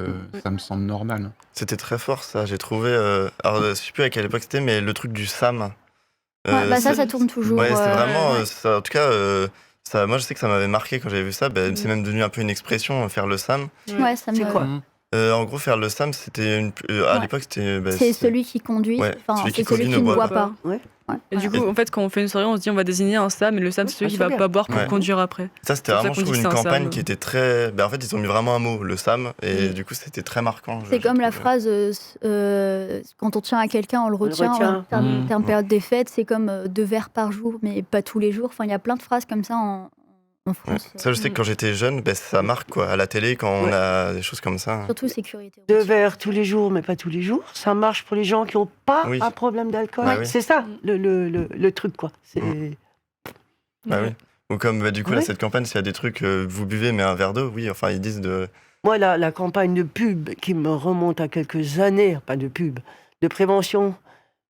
normal. C'était très fort, ça. J'ai trouvé... alors, je sais plus à quelle époque c'était, mais le truc du SAM. Ouais, bah ça c'est- tourne toujours. Ouais, c'est vraiment... ouais. ça, en tout cas, ça, moi, je sais que ça m'avait marqué quand j'avais vu ça. C'est même devenu un peu une expression, faire le SAM. Ouais, ça me... C'est quoi Mm. En gros, faire le SAM, c'était à Ouais. l'époque, c'était. C'est celui qui conduit, Ouais, enfin, celui qui c'est celui conduit qui ne ne boit boit pas. Ouais. Ouais, Et du ouais. coup, en fait, quand on fait une soirée, on se dit on va désigner un SAM, et le SAM, c'est celui qui va c'est pas boire pour Ouais. conduire après. Ça, c'était C'est pour ça vraiment, je qu'on dit trouve, que une c'est un campagne SAM. qui était très. En fait, ils ont mis vraiment un mot, le SAM, et Mm. du coup, c'était très marquant. C'est comme la trouvé. phrase quand on tient à quelqu'un, on le retient. retient. En période des fêtes, c'est comme 2 verres par jour, mais pas tous les jours. Enfin, il y a plein de phrases comme ça en Ouais. France. Ça, je sais que quand j'étais jeune, ça marque, quoi. À la télé, quand on Ouais. a des choses comme ça. Surtout sécurité 2 routière. verres tous les jours, mais pas tous les jours. Ça marche pour les gens qui n'ont pas Oui. un problème d'alcool. Bah oui. C'est ça, Mm. le truc, quoi. C'est... Bah oui. Ou comme, du coup, là, Ouais. cette campagne, s'il y a des trucs, vous buvez, mais un verre d'eau, oui, enfin, ils disent de. Moi, la campagne de pub qui me remonte à quelques années, pas de pub, de prévention,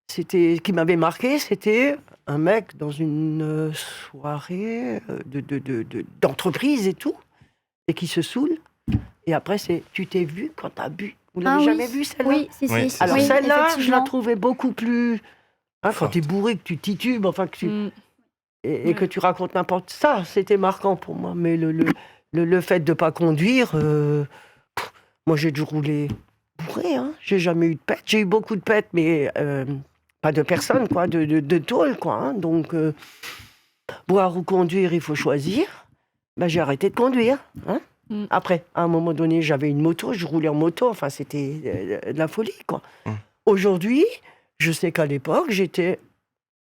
qui m'avait marqué, c'était un mec dans une soirée d'entreprise et tout, et qui se saoule. Et après, c'est « tu t'es vu quand t'as bu ». Vous l'avez jamais vu, celle-là? Oui, si, Oui, si. c'est Alors ça. celle-là, je la effectivement. trouvais beaucoup plus... Hein, quand Forte. t'es bourré, que tu titubes, enfin que tu... Mm. et que tu racontes n'importe ça, c'était marquant pour moi. Mais le fait de ne pas conduire, moi j'ai dû rouler bourré, hein. J'ai jamais eu de pète. J'ai eu beaucoup de pètes, mais pas de personnes, quoi, de tôle, quoi. Hein. Donc, boire ou conduire, il faut choisir. Ben, j'ai arrêté de conduire. Hein. Mm. Après, à un moment donné, j'avais une moto, je roulais en moto, enfin c'était de la folie, quoi. Mm. Aujourd'hui, je sais qu'à l'époque, j'étais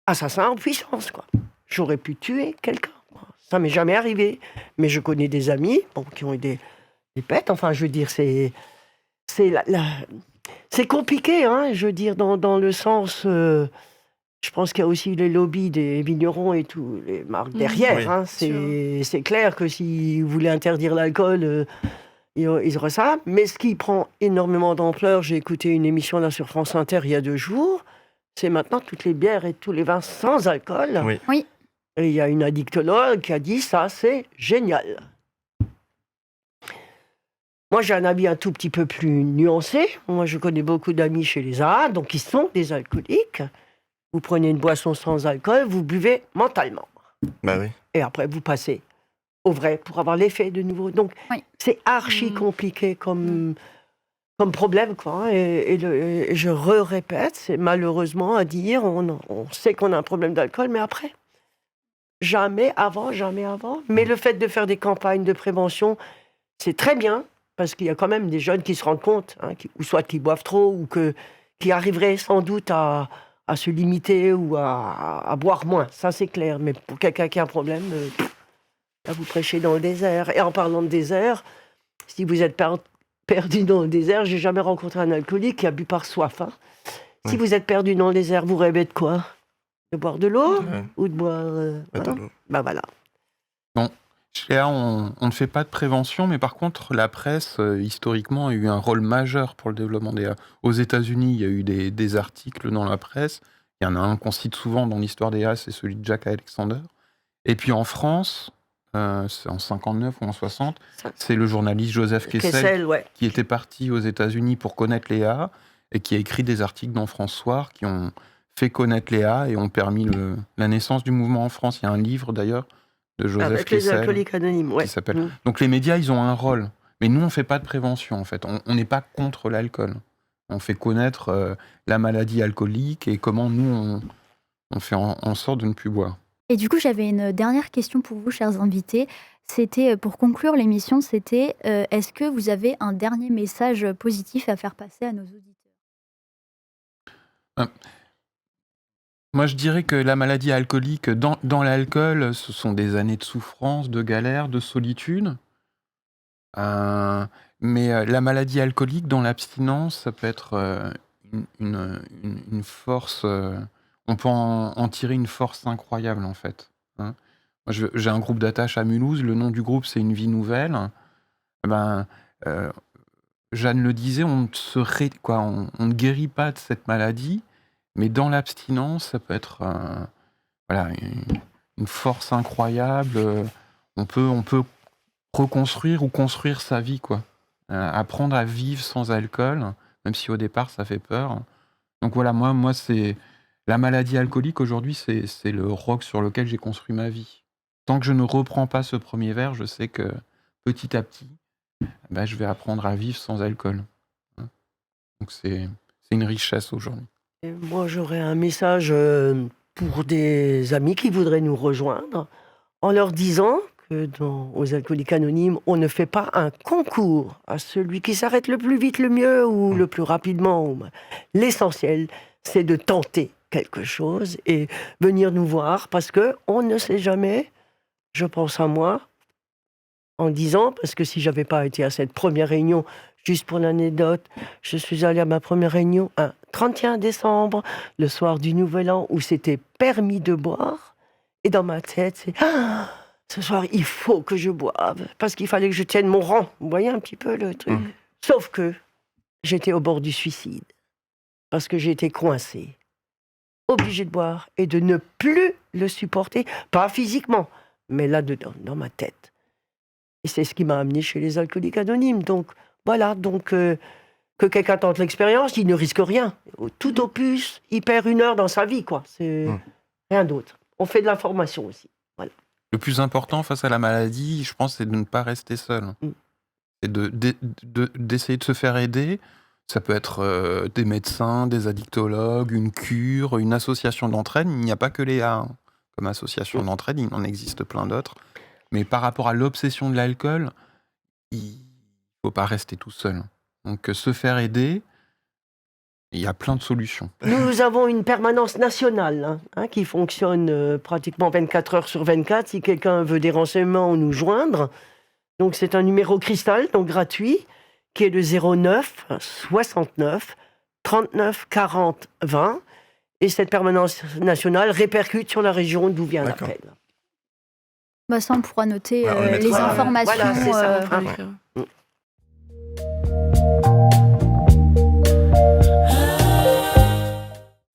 assassin en puissance, quoi. J'aurais pu tuer quelqu'un. Ça m'est jamais arrivé. Mais je connais des amis qui ont eu des pètes. Enfin, je veux dire, c'est compliqué, hein, je veux dire, dans le sens... je pense qu'il y a aussi les lobbies des vignerons et tout, les marques derrière. Oui. Hein. C'est clair que s'ils voulaient interdire l'alcool, ils auraient ça. Mais ce qui prend énormément d'ampleur, j'ai écouté une émission là sur France Inter il y a 2 jours, c'est maintenant toutes les bières et tous les vins sans alcool. Oui. Oui. Et il y a une addictologue qui a dit ça, c'est génial. Moi, j'ai un avis un tout petit peu plus nuancé. Moi, je connais beaucoup d'amis chez les AA, donc ils sont des alcooliques. Vous prenez une boisson sans alcool, vous buvez mentalement. Bah oui. Et après, vous passez au vrai pour avoir l'effet de nouveau. Donc, Oui. c'est archi compliqué comme problème, quoi. Et je répète, c'est malheureusement à dire, on sait qu'on a un problème d'alcool, mais après, jamais avant, jamais avant. Mais le fait de faire des campagnes de prévention, c'est très bien, parce qu'il y a quand même des jeunes qui se rendent compte, hein, ou soit qu'ils boivent trop, ou qui arriveraient sans doute à se limiter ou à boire moins. Ça, c'est clair. Mais pour quelqu'un qui a un problème, là, vous prêchez dans le désert. Et en parlant de désert, si vous êtes perdu dans le désert, j'ai jamais rencontré un alcoolique qui a bu par soif. Hein. Si Oui. vous êtes perdu dans le désert, vous rêvez de quoi? De boire de l'eau Ouais. ou de boire... Bah, de hein. l'eau. Ben voilà. Chez A, on ne fait pas de prévention, mais par contre, la presse, historiquement, a eu un rôle majeur pour le développement des A. Aux États-Unis, il y a eu des articles dans la presse. Il y en a un qu'on cite souvent dans l'histoire des A, c'est celui de Jack Alexander. Et puis en France, c'est en 59 ou en 60, c'est le journaliste Joseph Kessel ouais. qui était parti aux États-Unis pour connaître les A et qui a écrit des articles dans France Soir qui ont fait connaître les A et ont permis la naissance du mouvement en France. Il y a un livre d'ailleurs de Joseph Avec les Kessel alcooliques anonymes, ouais. qui s'appelle. Mm. Donc les médias, ils ont un rôle. Mais nous, on ne fait pas de prévention, en fait. On n'est pas contre l'alcool. On fait connaître la maladie alcoolique et comment nous, on fait en sorte de ne plus boire. Et du coup, j'avais une dernière question pour vous, chers invités. C'était, pour conclure l'émission, c'était est-ce que vous avez un dernier message positif à faire passer à nos auditeurs? Moi, je dirais que la maladie alcoolique, dans l'alcool, ce sont des années de souffrance, de galère, de solitude. Mais la maladie alcoolique, dans l'abstinence, ça peut être une force. On peut en tirer une force incroyable, en fait. Hein. Moi, j'ai un groupe d'attache à Mulhouse. Le nom du groupe, c'est Une vie nouvelle. Jeanne le disait, on ne guérit pas de cette maladie. Mais dans l'abstinence, ça peut être une force incroyable. On peut reconstruire ou construire sa vie, quoi. Apprendre à vivre sans alcool, même si au départ ça fait peur. Donc voilà, moi c'est la maladie alcoolique aujourd'hui, c'est le roc sur lequel j'ai construit ma vie. Tant que je ne reprends pas ce premier verre, je sais que petit à petit, bah, je vais apprendre à vivre sans alcool. Hein. Donc c'est une richesse aujourd'hui. Et moi, j'aurais un message pour des amis qui voudraient nous rejoindre en leur disant que aux Alcooliques Anonymes, on ne fait pas un concours à celui qui s'arrête le plus vite, le mieux ou le plus rapidement. L'essentiel, c'est de tenter quelque chose et venir nous voir parce que on ne sait jamais. Je pense à moi en disant, parce que si j'avais pas été à cette première réunion, juste pour l'anecdote, je suis allée à ma première réunion un 31 décembre, le soir du Nouvel An, où c'était permis de boire. Et dans ma tête, c'est « ce soir, il faut que je boive », parce qu'il fallait que je tienne mon rang. Vous voyez un petit peu le truc. Sauf que j'étais au bord du suicide, parce que j'ai été coincée, obligée de boire et de ne plus le supporter, pas physiquement, mais là-dedans, dans ma tête. Et c'est ce qui m'a amené chez les Alcooliques Anonymes. Donc, voilà, que quelqu'un tente l'expérience, il ne risque rien. Tout au plus, il perd 1 heure dans sa vie, quoi. C'est rien d'autre. On fait de l'information aussi. Voilà. Le plus important face à la maladie, je pense, c'est de ne pas rester seul. C'est d'essayer de se faire aider. Ça peut être des médecins, des addictologues, une cure, une association d'entraide. Il n'y a pas que Léa comme association d'entraide, il en existe plein d'autres. Mais par rapport à l'obsession de l'alcool, il ne faut pas rester tout seul. Donc se faire aider, il y a plein de solutions. Nous avons une permanence nationale qui fonctionne pratiquement 24 heures sur 24. Si quelqu'un veut des renseignements ou nous joindre, donc c'est un numéro cristal, donc gratuit, qui est le 09 69 39 40 20. Et cette permanence nationale répercute sur la région d'où vient l'appel. Bah ça, on pourra noter on le les mettra, informations. Voilà, c'est ça. On peut l'écrire.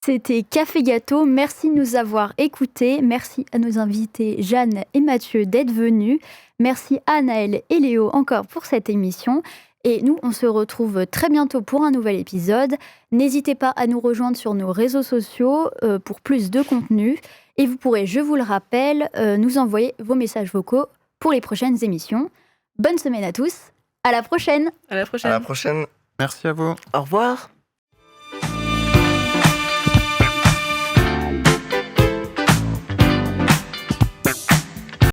C'était Café Gâteau. Merci de nous avoir écoutés. Merci à nos invités Jeanne et Mathieu d'être venus. Merci à Anaëlle et Léo encore pour cette émission. Et nous, on se retrouve très bientôt pour un nouvel épisode. N'hésitez pas à nous rejoindre sur nos réseaux sociaux pour plus de contenu. Et vous pourrez, je vous le rappelle, nous envoyer vos messages vocaux pour les prochaines émissions. Bonne semaine à tous. À la prochaine. À la prochaine. À la prochaine. Merci à vous. Au revoir.